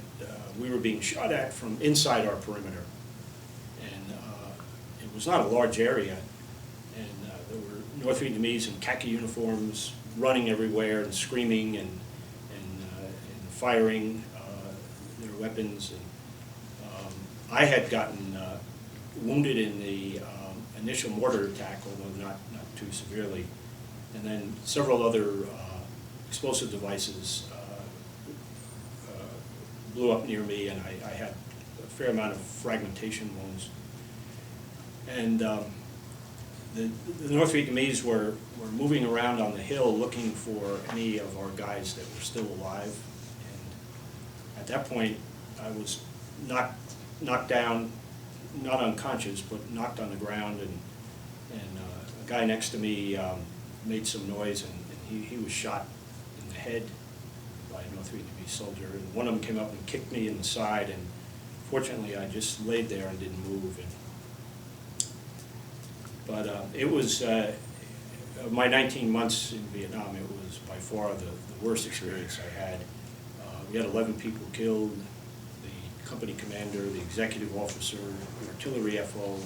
we were being shot at from inside our perimeter. And it was not a large area, and there were North Vietnamese in khaki uniforms running everywhere and screaming and firing their weapons. And I had gotten wounded in the initial mortar attack, although not too severely. And then several other explosive devices blew up near me, and I had a fair amount of fragmentation wounds. And the North Vietnamese were moving around on the hill looking for any of our guys that were still alive. And at that point, I was knocked down, not unconscious, but knocked on the ground, and a guy next to me made some noise, and he was shot in the head by a North Vietnamese soldier. And one of them came up and kicked me in the side, and fortunately I just laid there and didn't move. But it was, of my 19 months in Vietnam, it was by far the worst experience I had. We had 11 people killed, the company commander, the executive officer, the artillery FO,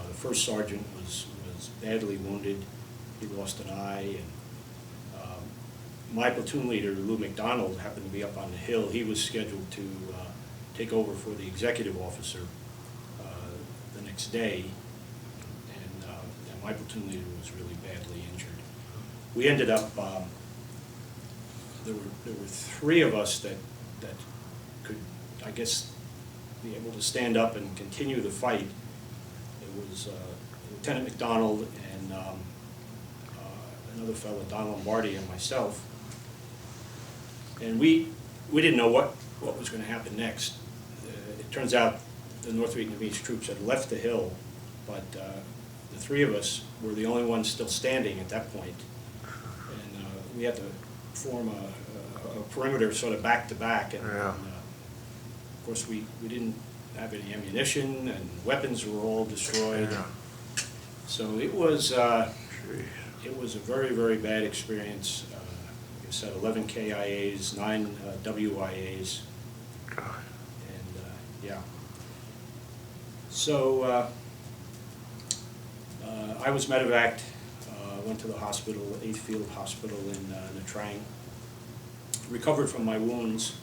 the first sergeant was badly wounded. He lost an eye, and my platoon leader, Lou McDonald, happened to be up on the hill. He was scheduled to take over for the executive officer the next day, and my platoon leader was really badly injured. We ended up, there were 3 of us that could, I guess, be able to stand up and continue the fight. It was Lieutenant McDonald and another fellow, Don Lombardi, and myself. And we didn't know what was going to happen next. It turns out the North Vietnamese troops had left the hill, but the three of us were the only ones still standing at that point. And we had to form a perimeter sort of back to back. And, Yeah. of course, we didn't have any ammunition, and weapons were all destroyed. Yeah. So it was a very, very bad experience. Like I said, 11 KIAs, 9 WIAs, God. and yeah. So I was medevaced, went to the hospital, 8th Field Hospital in Nha Trang, recovered from my wounds,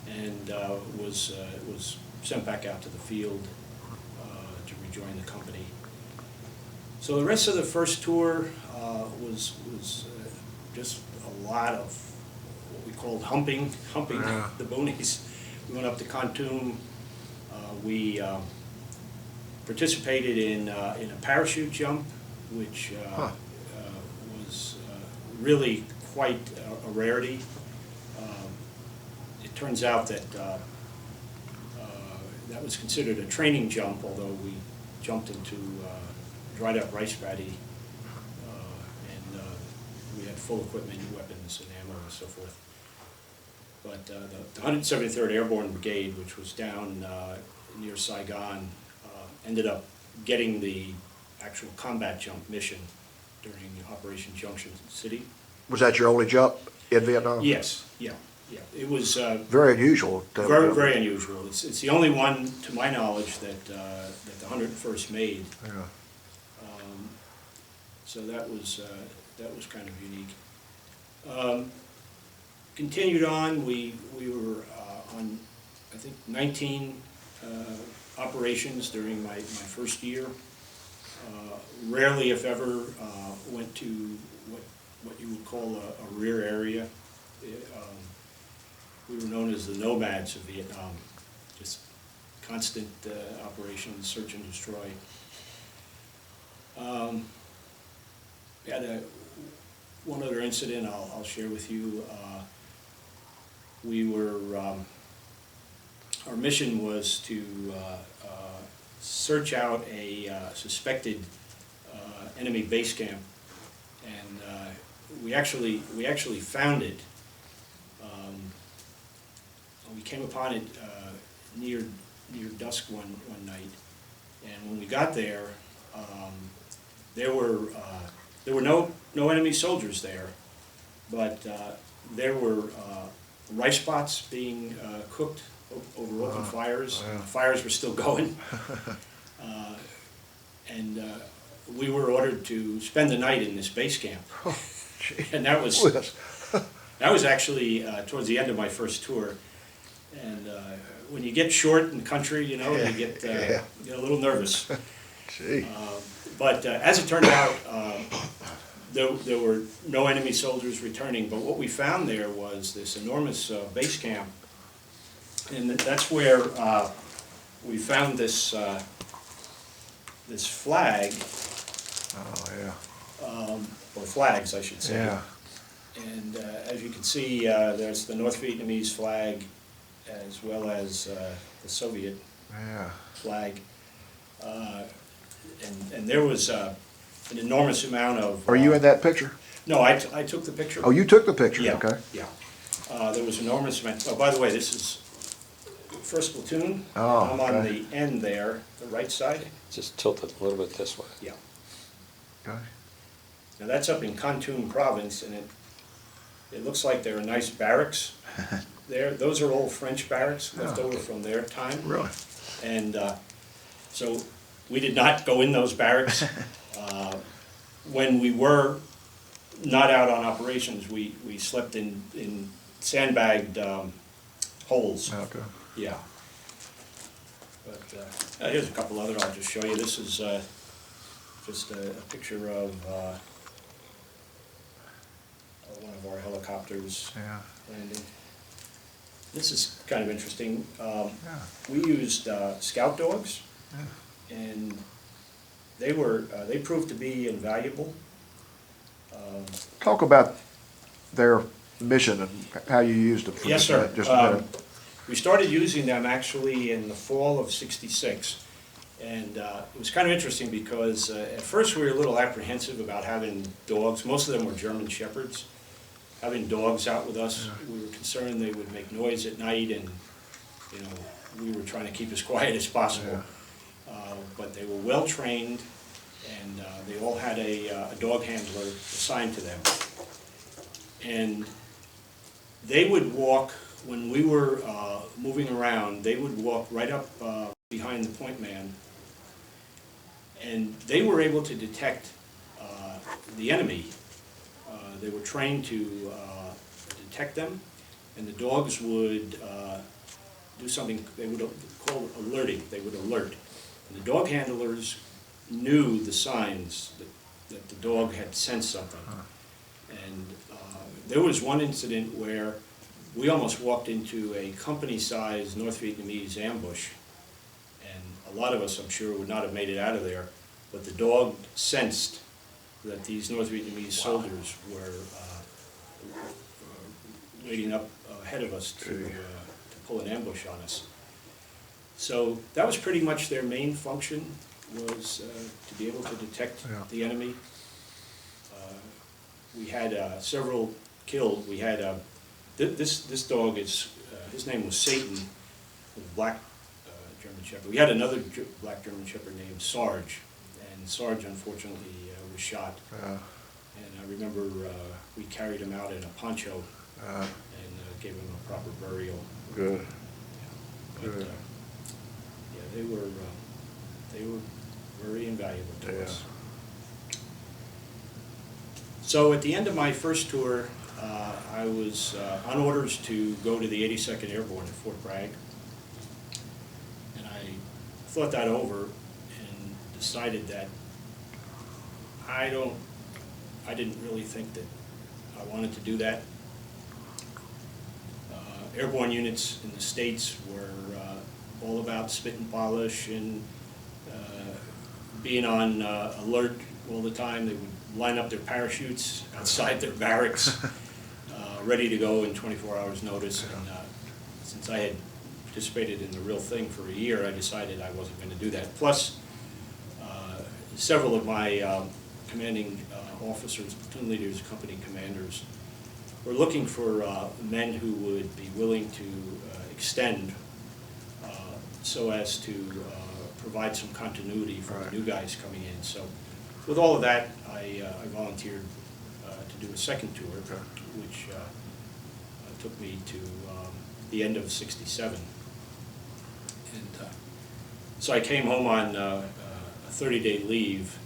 and was sent back out to the field to rejoin the company. So the rest of the first tour was just a lot of what we called humping Yeah. the boonies. We went up to Kontum. We participated in a parachute jump, which was really quite a rarity. It turns out that that was considered a training jump, although we jumped into dried up rice paddy, and we had full equipment, weapons and ammo and so forth. But the 173rd Airborne Brigade, which was down near Saigon, ended up getting the actual combat jump mission during Operation Junction City. Was that your only jump in Vietnam? Yes, yeah. It was Very unusual. very, very unusual. It's the only one, to my knowledge, that the 101st made. Yeah. So that was kind of unique. Continued on. We were on, I think, 19 operations during my first year. Rarely, if ever, went to what you would call a rear area. We were known as the nomads of Vietnam, just constant operations, search and destroy. We had one other incident I'll share with you. We were, our mission was to search out a suspected enemy base camp, and we actually found it. We came upon it near dusk one night, and when we got there, there were no enemy soldiers there, but there were rice pots being cooked over open fires. Wow. The fires were still going, and we were ordered to spend the night in this base camp. Oh, gee. And that was actually towards the end of my first tour. And when you get short in the country, you know, you get a little nervous. Gee. But as it turned out, there were no enemy soldiers returning. But what we found there was this enormous base camp, and that's where we found this this flag. Oh, yeah. Or flags, I should say. Yeah. And as you can see, there's the North Vietnamese flag, as well as the Soviet Yeah. flag. And there was an enormous amount of... Are you in that picture? No, I took the picture. Oh, you took the picture, Yeah, okay. yeah. There was enormous amount... Oh, by the way, this is 1st Platoon. Oh, I'm on okay. the end there, the right side. Just tilt it a little bit this way. Yeah. Okay. Now that's up in Kontum province, and it looks like there are nice barracks there. Those are old French barracks left over from their time. Really? And so we did not go in those barracks. When we were not out on operations, we slept in sandbagged holes. Okay. Yeah. But here's a couple other I'll just show you. This is just a picture of one of our helicopters Yeah. landing. This is kind of interesting. We used scout dogs, and they proved to be invaluable. Talk about their mission and how you used them. For Yes, sir. Just a minute. We started using them actually in the fall of '66, and it was kind of interesting because at first we were a little apprehensive about having dogs. Most of them were German Shepherds. Having dogs out with us, we were concerned they would make noise at night, and we were trying to keep as quiet as possible. But they were well trained, and they all had a dog handler assigned to them. And they would walk, when we were moving around, they would walk right up behind the point man, and they were able to detect the enemy. They were trained to detect them, and the dogs would do something they would call alerting. They would alert. And the dog handlers knew the signs that the dog had sensed something. And there was one incident where we almost walked into a company-sized North Vietnamese ambush, and a lot of us, I'm sure, would not have made it out of there, but the dog sensed that these North Vietnamese soldiers were waiting up ahead of us to pull an ambush on us. So that was pretty much their main function, was to be able to detect the enemy. We had several killed. We had this dog is his name was Satan, a black German Shepherd. We had another black German Shepherd named Sarge, and Sarge unfortunately was shot. And I remember we carried him out in a poncho and gave him a proper burial. Good. But, Good. yeah, they were very invaluable to us. So at the end of my first tour, I was on orders to go to the 82nd Airborne at Fort Bragg, and I thought that over and decided that I didn't really think that I wanted to do that. Airborne units in the States were all about spit and polish and being on alert all the time. They would line up their parachutes outside their barracks, ready to go in 24 hours notice. And since I had participated in the real thing for a year, I decided I wasn't going to do that. Plus, several of my commanding officers, platoon leaders, company commanders, were looking for men who would be willing to extend so as to provide some continuity for the new guys coming in. So with all of that, I volunteered to do a second tour, which took me to the end of '67. And so I came home on a 30-day leave.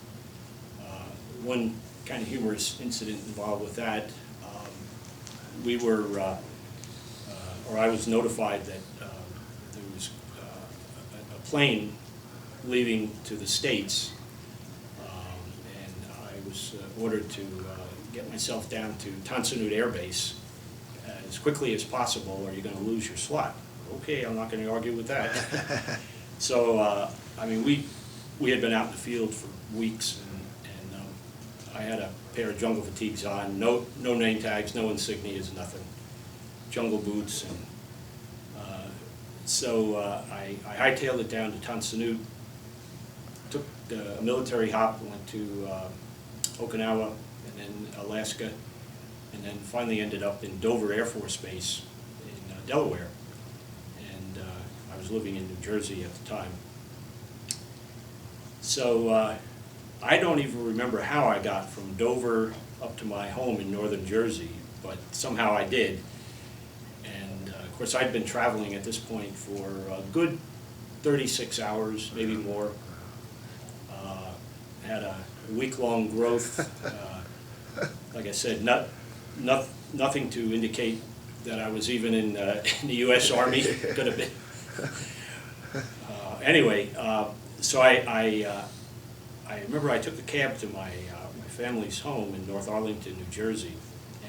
One kind of humorous incident involved with that. We were, or I was notified that there was a plane leaving to the States, and I was ordered to get myself down to Tan Son Nhut Air Base as quickly as possible, or you're going to lose your slot. Okay, I'm not going to argue with that. So, I mean, we had been out in the field for weeks, and I had a pair of jungle fatigues on, no name tags, no insignias, nothing, jungle boots, and so I hightailed it down to Tan Son Nhut, took a military hop, went to Okinawa, and then Alaska, and then finally ended up in Dover Air Force Base in Delaware, and I was living in New Jersey at the time. So I don't even remember how I got from Dover up to my home in northern Jersey, but somehow I did. And of course I'd been traveling at this point for a good 36 hours, maybe more. Had a week-long growth. Like I said, nothing to indicate that I was even in the U.S. Army. Could have been. Anyway, so I remember I took a cab to my family's home in North Arlington, New Jersey,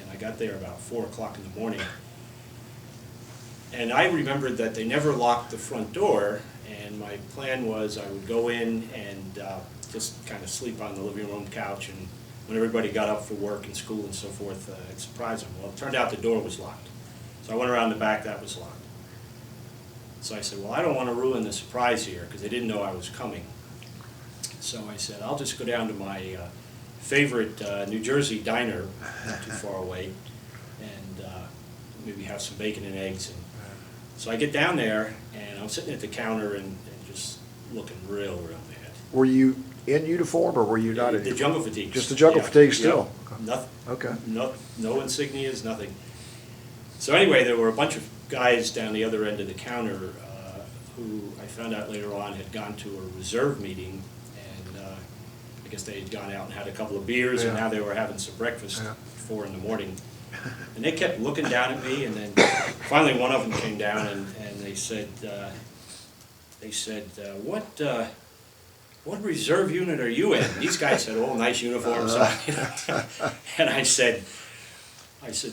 and I got there about 4 o'clock in the morning. And I remembered that they never locked the front door, and my plan was I would go in and just kind of sleep on the living room couch, and when everybody got up for work and school and so forth, I'd surprise them. Well, it turned out the door was locked. So I went around the back, that was locked. So I said, well, I don't want to ruin the surprise here, because they didn't know I was coming. So I said, I'll just go down to my favorite New Jersey diner, not too far away, and maybe have some bacon and eggs. And so I get down there, and I'm sitting at the counter and just looking real bad. Were you in uniform, or were you not in The uniform? jungle fatigues. Just the jungle Yeah. fatigue still? Yeah. Nothing. Okay. No insignias, nothing. So anyway, there were a bunch of guys down the other end of the counter who I found out later on had gone to a reserve meeting, and I guess they had gone out and had a couple of beers, and Yeah. now they were having some breakfast Yeah. at 4 in the morning. And they kept looking down at me, and then finally one of them came down and they said, what reserve unit are you in? These guys had all nice uniforms on, you know. And I said,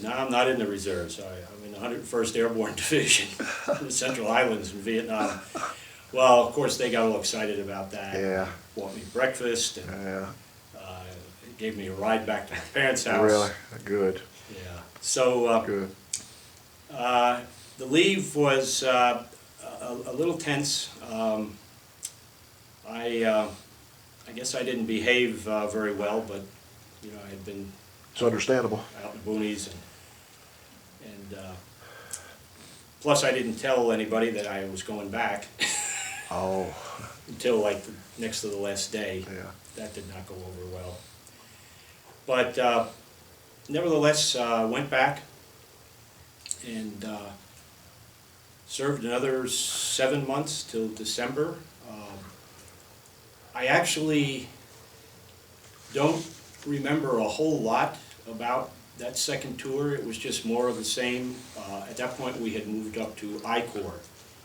no, I'm not in the reserves. I'm in the 101st Airborne Division in the Central Islands in Vietnam. Well, of course, they got all excited about that. Yeah. Bought me breakfast and Yeah. gave me a ride back to my parents' house. Really? Good. Yeah. So Good. the leave was a little tense. I guess I didn't behave very well, but you know, I had been It's understandable. out in the boonies, and plus I didn't tell anybody that I was going back Oh, until like next to the last day. yeah. That did not go over well. But nevertheless, went back and served another 7 months till December. I actually don't remember a whole lot about that second tour. It was just more of the same. At that point, we had moved up to I Corps.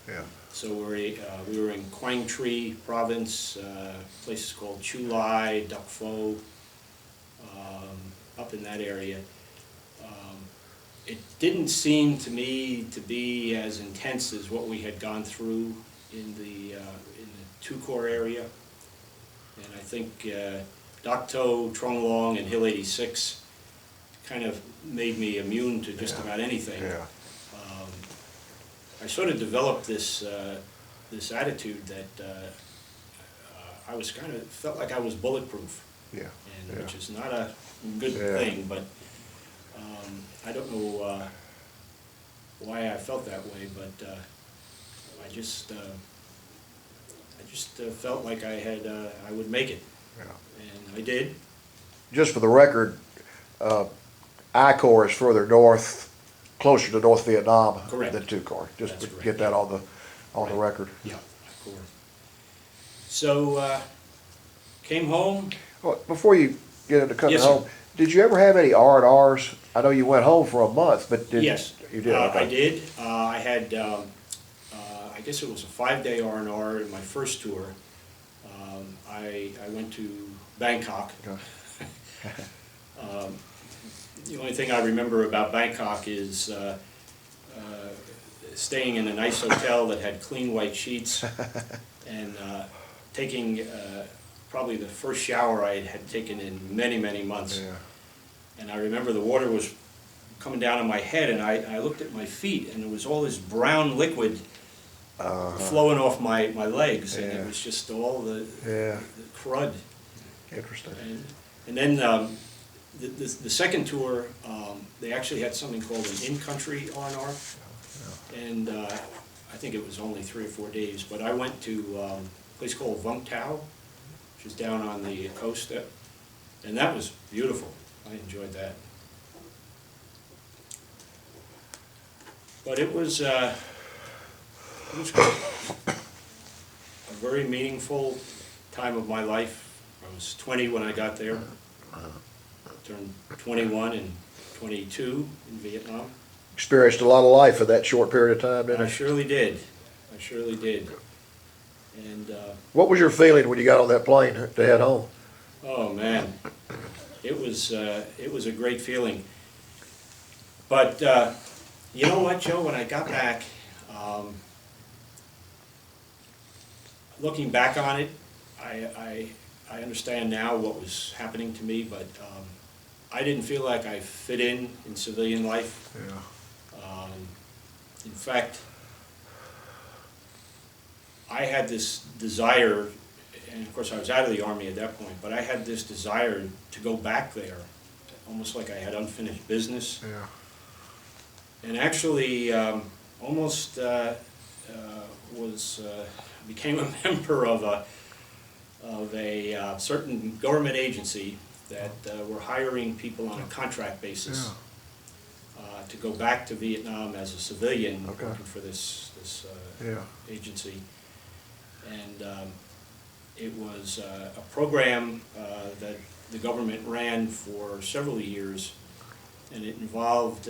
Yeah. So we were in Quang Tri province, places called Chu Lai, Duc Pho, up in that area. It didn't seem to me to be as intense as what we had gone through in the Two Corps area. And I think Dak To, Trong Long, and Hill 86 kind of made me immune to just Yeah. about anything. Yeah. I sort of developed this this attitude that I was kind of felt like I was bulletproof, Yeah. and Yeah. which is not a good Yeah. thing. But I don't know why I felt that way, but I just felt like I would make it, Yeah. and I did. Just for the record, I Corps is further north, closer to North Vietnam Correct. than Two Corps. Just That's to correct, get that yeah. on the record. Yeah, of course. So came home. Well, before you get into coming Yes, sir. home, did you ever have any R&Rs? I know you went home for a month, but Yes. you did? I Okay. did. I had, I guess it was a 5-day R&R in my first tour. I went to Bangkok. Okay. The only thing I remember about Bangkok is staying in a nice hotel that had clean white sheets and taking probably the first shower I had taken in many, many months. Yeah. And I remember the water was coming down on my head, and I looked at my feet, and there was all this brown liquid flowing off my legs, and Yeah. it was just all the Yeah. crud. Interesting. And then the second tour, they actually had something called an in-country R&R, and I think it was only 3 or 4 days, but I went to a place called Vung Tau, which is down on the coast there, and that was beautiful. I enjoyed that. But it was good. A very meaningful time of my life. I was 20 when I got there. Turned 21 and 22 in Vietnam. Experienced a lot of life in that short period of time, didn't I you? surely did. I surely did. And What was your feeling when you got on that plane to head home? oh man, it was a great feeling. But you know what, Joe? When I got back, Looking back on it, I understand now what was happening to me, but I didn't feel like I fit in civilian life. Yeah. In fact, I had this desire, and of course I was out of the Army at that point, but I had this desire to go back there, almost like I had unfinished business. Yeah. And actually, almost became a member of a certain government agency that were hiring people on a contract basis. Yeah. To go back to Vietnam as a civilian, Okay. working for this Yeah. agency. And it was a program that the government ran for several years, and it involved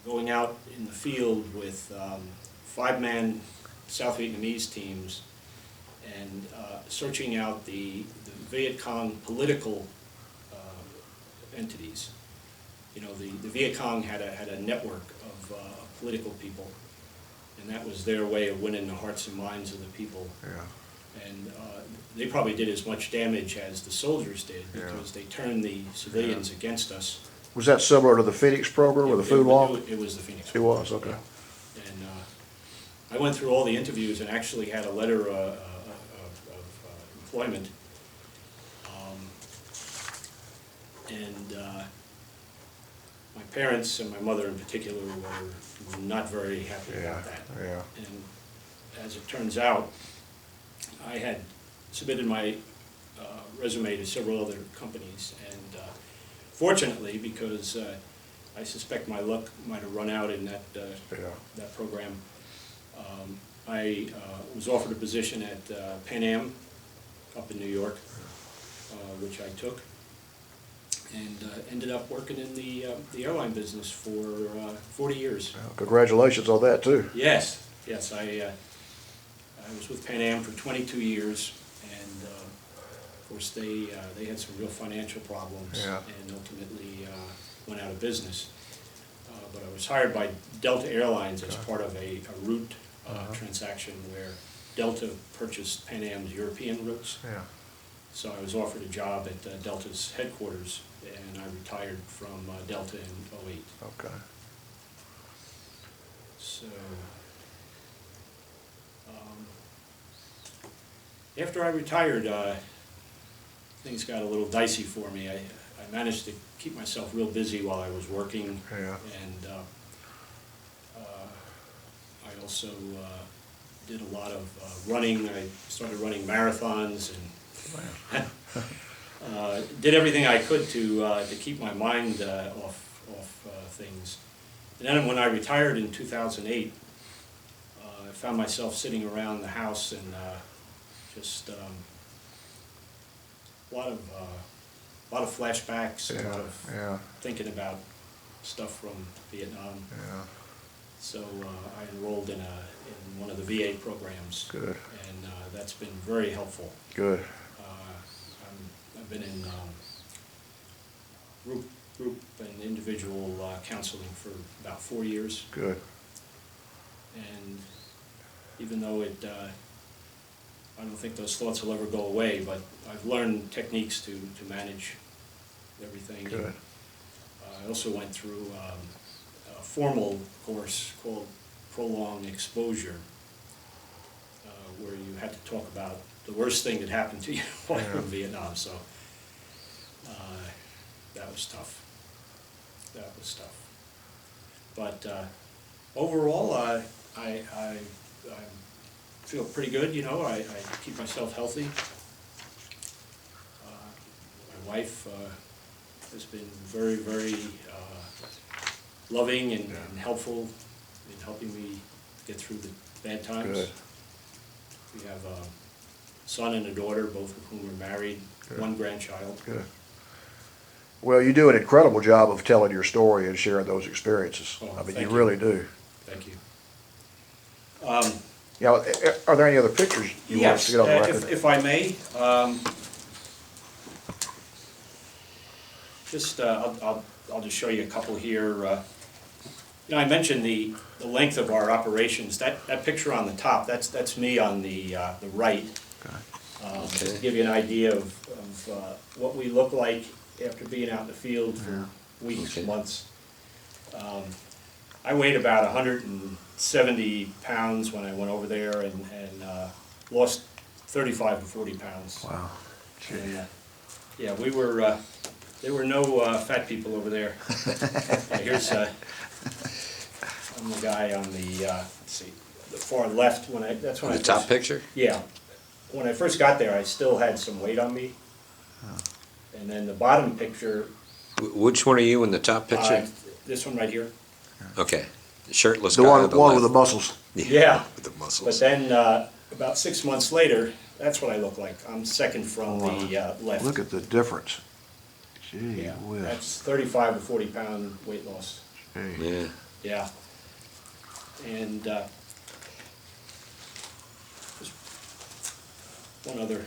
going out in the field with 5-man South Vietnamese teams and searching out the Viet Cong political entities. You know, the Viet Cong had a network of political people, and that was their way of winning the hearts and minds of the people. Yeah. And they probably did as much damage as the soldiers did, Yeah. because they turned the civilians against us. Was that similar to the Phoenix program with the food law? It was the Phoenix. It was, okay. And I went through all the interviews and actually had a letter of employment. My parents, and my mother in particular, were not very happy Yeah, about that. yeah. And as it turns out, I had submitted my resume to several other companies, and fortunately, because I suspect my luck might have run out in that that program, I was offered a position at Pan Am up in New York, which I took, and ended up working in the airline business for 40 years. Well, congratulations on that too. Yes, yes, I was with Pan Am for 22 years, and of course they had some real financial problems, Yeah. and ultimately went out of business. But I was hired by Delta Airlines as part of a route transaction where Delta purchased Pan Am's European routes. Yeah. So I was offered a job at Delta's headquarters, and I retired from Delta in '08. Okay. So, after I retired, things got a little dicey for me. I managed to keep myself real busy while I was working, Yeah. and I also did a lot of running. I started running marathons and did everything I could to keep my mind off things. And then when I retired in 2008, I found myself sitting around the house and just a lot of flashbacks, a lot of Yeah. thinking about stuff from Vietnam. Yeah. So I enrolled in one of the VA programs. Good. And that's been very helpful. Good. I've been in group and individual counseling for about 4 years. Good. And even though I don't think those thoughts will ever go away, but I've learned techniques to manage everything. Good. I also went through a formal course called Prolonged Exposure, where you had to talk about the worst thing that happened to you while you were in Vietnam. So that was tough. That was tough. But overall, I feel pretty good. You know, I keep myself healthy. My wife has been very, very loving and helpful in helping me get through the bad times. Good. We have a son and a daughter, both of whom are married, Good. one grandchild. Good. Well, you do an incredible job of telling your story and sharing those experiences. Oh, I mean, thank you you. really do. Thank you. Now, are there any other pictures you want us to get on the record? If I may, just I'll just show you a couple here. You know, I mentioned the length of our operations. That picture on the top, that's me on the right. Okay. To give you an idea of what we look like after being out in the field for weeks, Okay. months. I weighed about 170 pounds when I went over there and lost 35 to 40 pounds. Wow. And, yeah, we were, there were no fat people over there. Yeah, here's, I'm the guy on the, let's see, the far left that's when The I top first- picture? Yeah. When I first got there, I still had some weight on me. And then the bottom picture, Which one are you in the top picture? this one right here. Okay, shirtless The guy one, on the one with the left. muscles. Yeah. With the But muscles. then, about 6 months later, that's what I look like. I'm second from the left. Look at the difference. Gee Yeah, whiz. that's 35 to 40 pound weight loss. Gee. Yeah, Yeah. And just one other,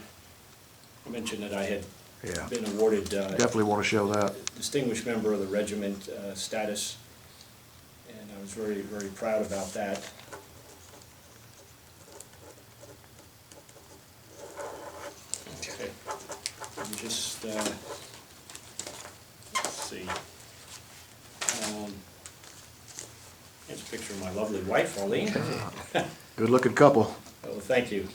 I mentioned that I had Yeah. been awarded Definitely want to show that. Distinguished Member of the Regiment status, and I was very, very proud about that. Okay, and just, let's see. Here's a picture of my lovely wife, Arlene. Good looking couple. Oh, thank you.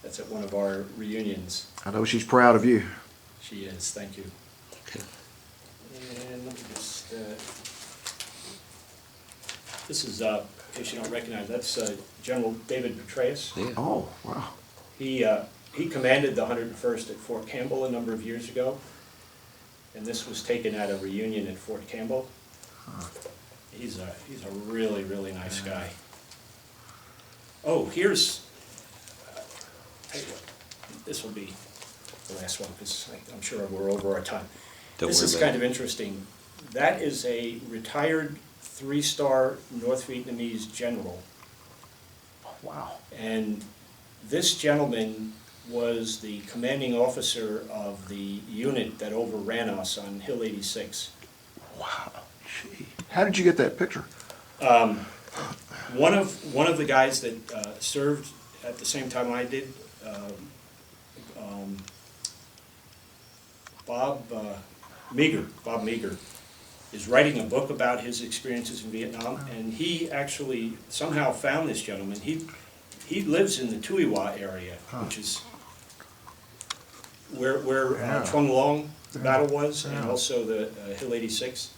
That's at one of our reunions. I know she's proud of you. She is, thank you. And let me just, this is, in case you don't recognize, that's General David Petraeus. yeah. Oh, wow. He commanded the 101st at Fort Campbell a number of years ago, and this was taken at a reunion at Fort Campbell. He's a really, really nice guy. Oh, here's, tell you what, this will be the last one, because I'm sure we're over our time. Don't This worry is about kind it. of interesting. That is a retired 3-star North Vietnamese general. Wow. And this gentleman was the commanding officer of the unit that overran us on Hill 86. Wow. Gee. How did you get that picture? One of the guys that served at the same time I did, Bob Meager, is writing a book about his experiences in Vietnam, and he actually somehow found this gentleman. He lives in the Tuiwa area, which is where Yeah. Trung Long, the battle was, and Yeah. also the Hill 86.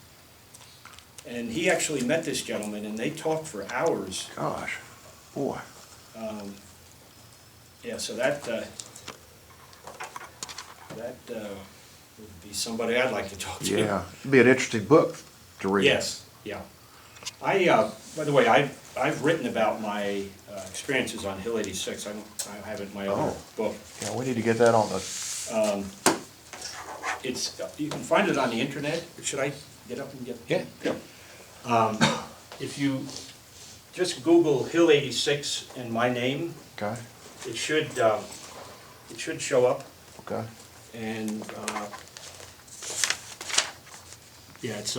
And he actually met this gentleman, and they talked for hours. Gosh. Boy. Yeah, so that would be somebody I'd like to talk to. Yeah. It'd be an interesting book to read. Yes, yeah. By the way, I've written about my experiences on Hill 86. I have it in my other book. Yeah, we need to get that on the, You can find it on the internet. Should I get up and get? Yeah. Yep. If you just Google Hill 86 and my name, okay, it should show up. okay. And, yeah, it's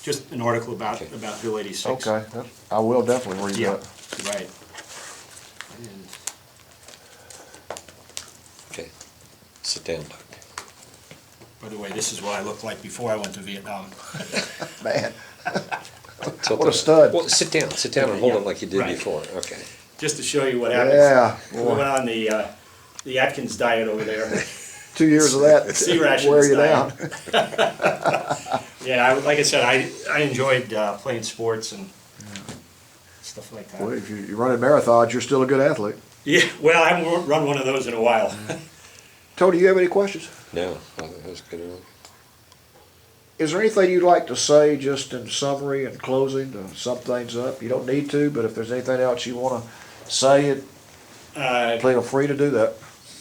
just an article about Hill 86. Okay, I will definitely read Yeah, that. right. And Okay, sit down, Doc. by the way, this is what I looked like before I went to Vietnam. Man, Tilt What a it. stud. Well, sit down and hold Yeah, it like you did right. before, okay. Just to show you what happens. Yeah, We boy. went on the Atkins diet over there. 2 years of that Sea rations wear you diet. down. Yeah, like I said, I enjoyed playing sports and stuff like Well, that. if you're running marathons, you're still a good athlete. Yeah, well, I haven't run one of those in a while. Tony, do you have any questions? No, that was good. Is there anything you'd like to say just in summary and closing to sum things up? You don't need to, but if there's anything else you want to say, feel free to do that.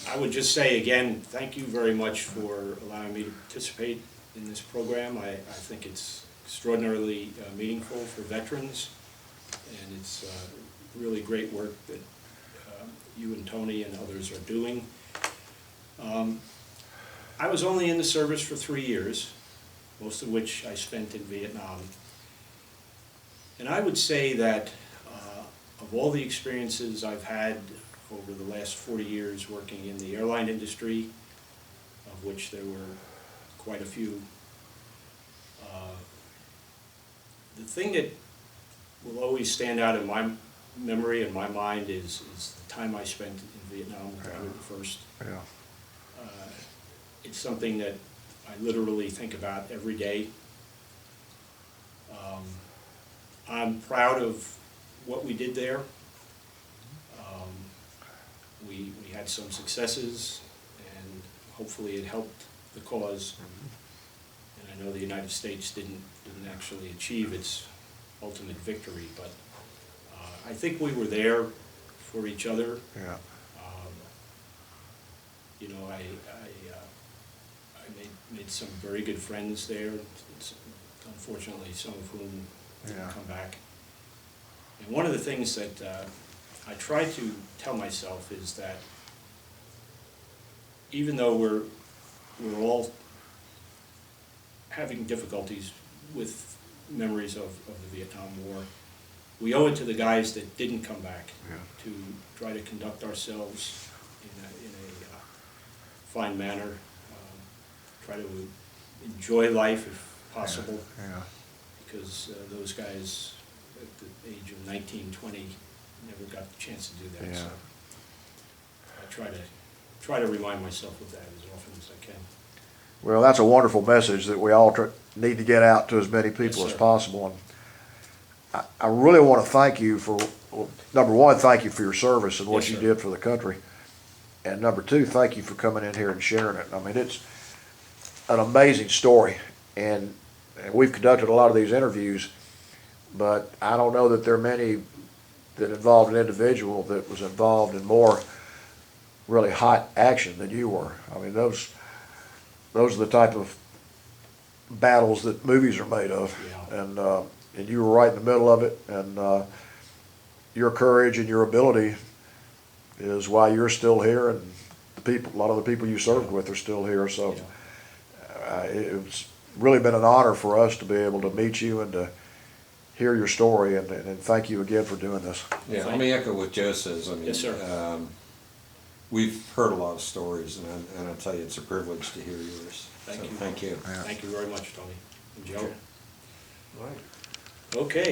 I would just say again, thank you very much for allowing me to participate in this program. I think it's extraordinarily meaningful for veterans, and it's really great work that you and Tony and others are doing. I was only in the service for 3 years, most of which I spent in Vietnam. And I would say that of all the experiences I've had over the last 40 years working in the airline industry, of which there were quite a few, the thing that will always stand out in my memory and my mind is the time I spent in Vietnam with the 101st. Yeah. It's something that I literally think about every day. I'm proud of what we did there. We had some successes, and hopefully it helped the cause. And I know the United States didn't actually achieve its ultimate victory, but I think we were there for each other. Yeah. You know, I made some very good friends there. Unfortunately, some of whom didn't come back. And one of the things that I try to tell myself is that even though we're all having difficulties with memories of the Vietnam War, we owe it to the guys that didn't come back to try to conduct ourselves in a fine manner, try to enjoy life if possible, because those guys at the age of 19, 20 never got the chance to do that. So I try to remind myself of that as often as I can. Well, that's a wonderful message that we all need to get out to as many people Yes, as sir. possible. And I really want to thank you for, well, number one, thank you for your service and what Yes, you sir. did for the country. And number two, thank you for coming in here and sharing it. I mean, it's an amazing story. And we've conducted a lot of these interviews, but I don't know that there are many that involved an individual that was involved in more really hot action than you were. I mean, those are the type of battles that movies are made of. Yeah. And you were right in the middle of it, and your courage and your ability is why you're still here, and a lot of the people you served with are still here. So it's really been an honor for us to be able to meet you and to hear your story, and thank you again for doing this. Yeah, let me echo what Joe says. I mean, Yes, sir. We've heard a lot of stories, and I tell you, it's a privilege to hear yours. Thank So you. thank you. Yeah. Thank you very much, Tony and Joe. All right. Okay.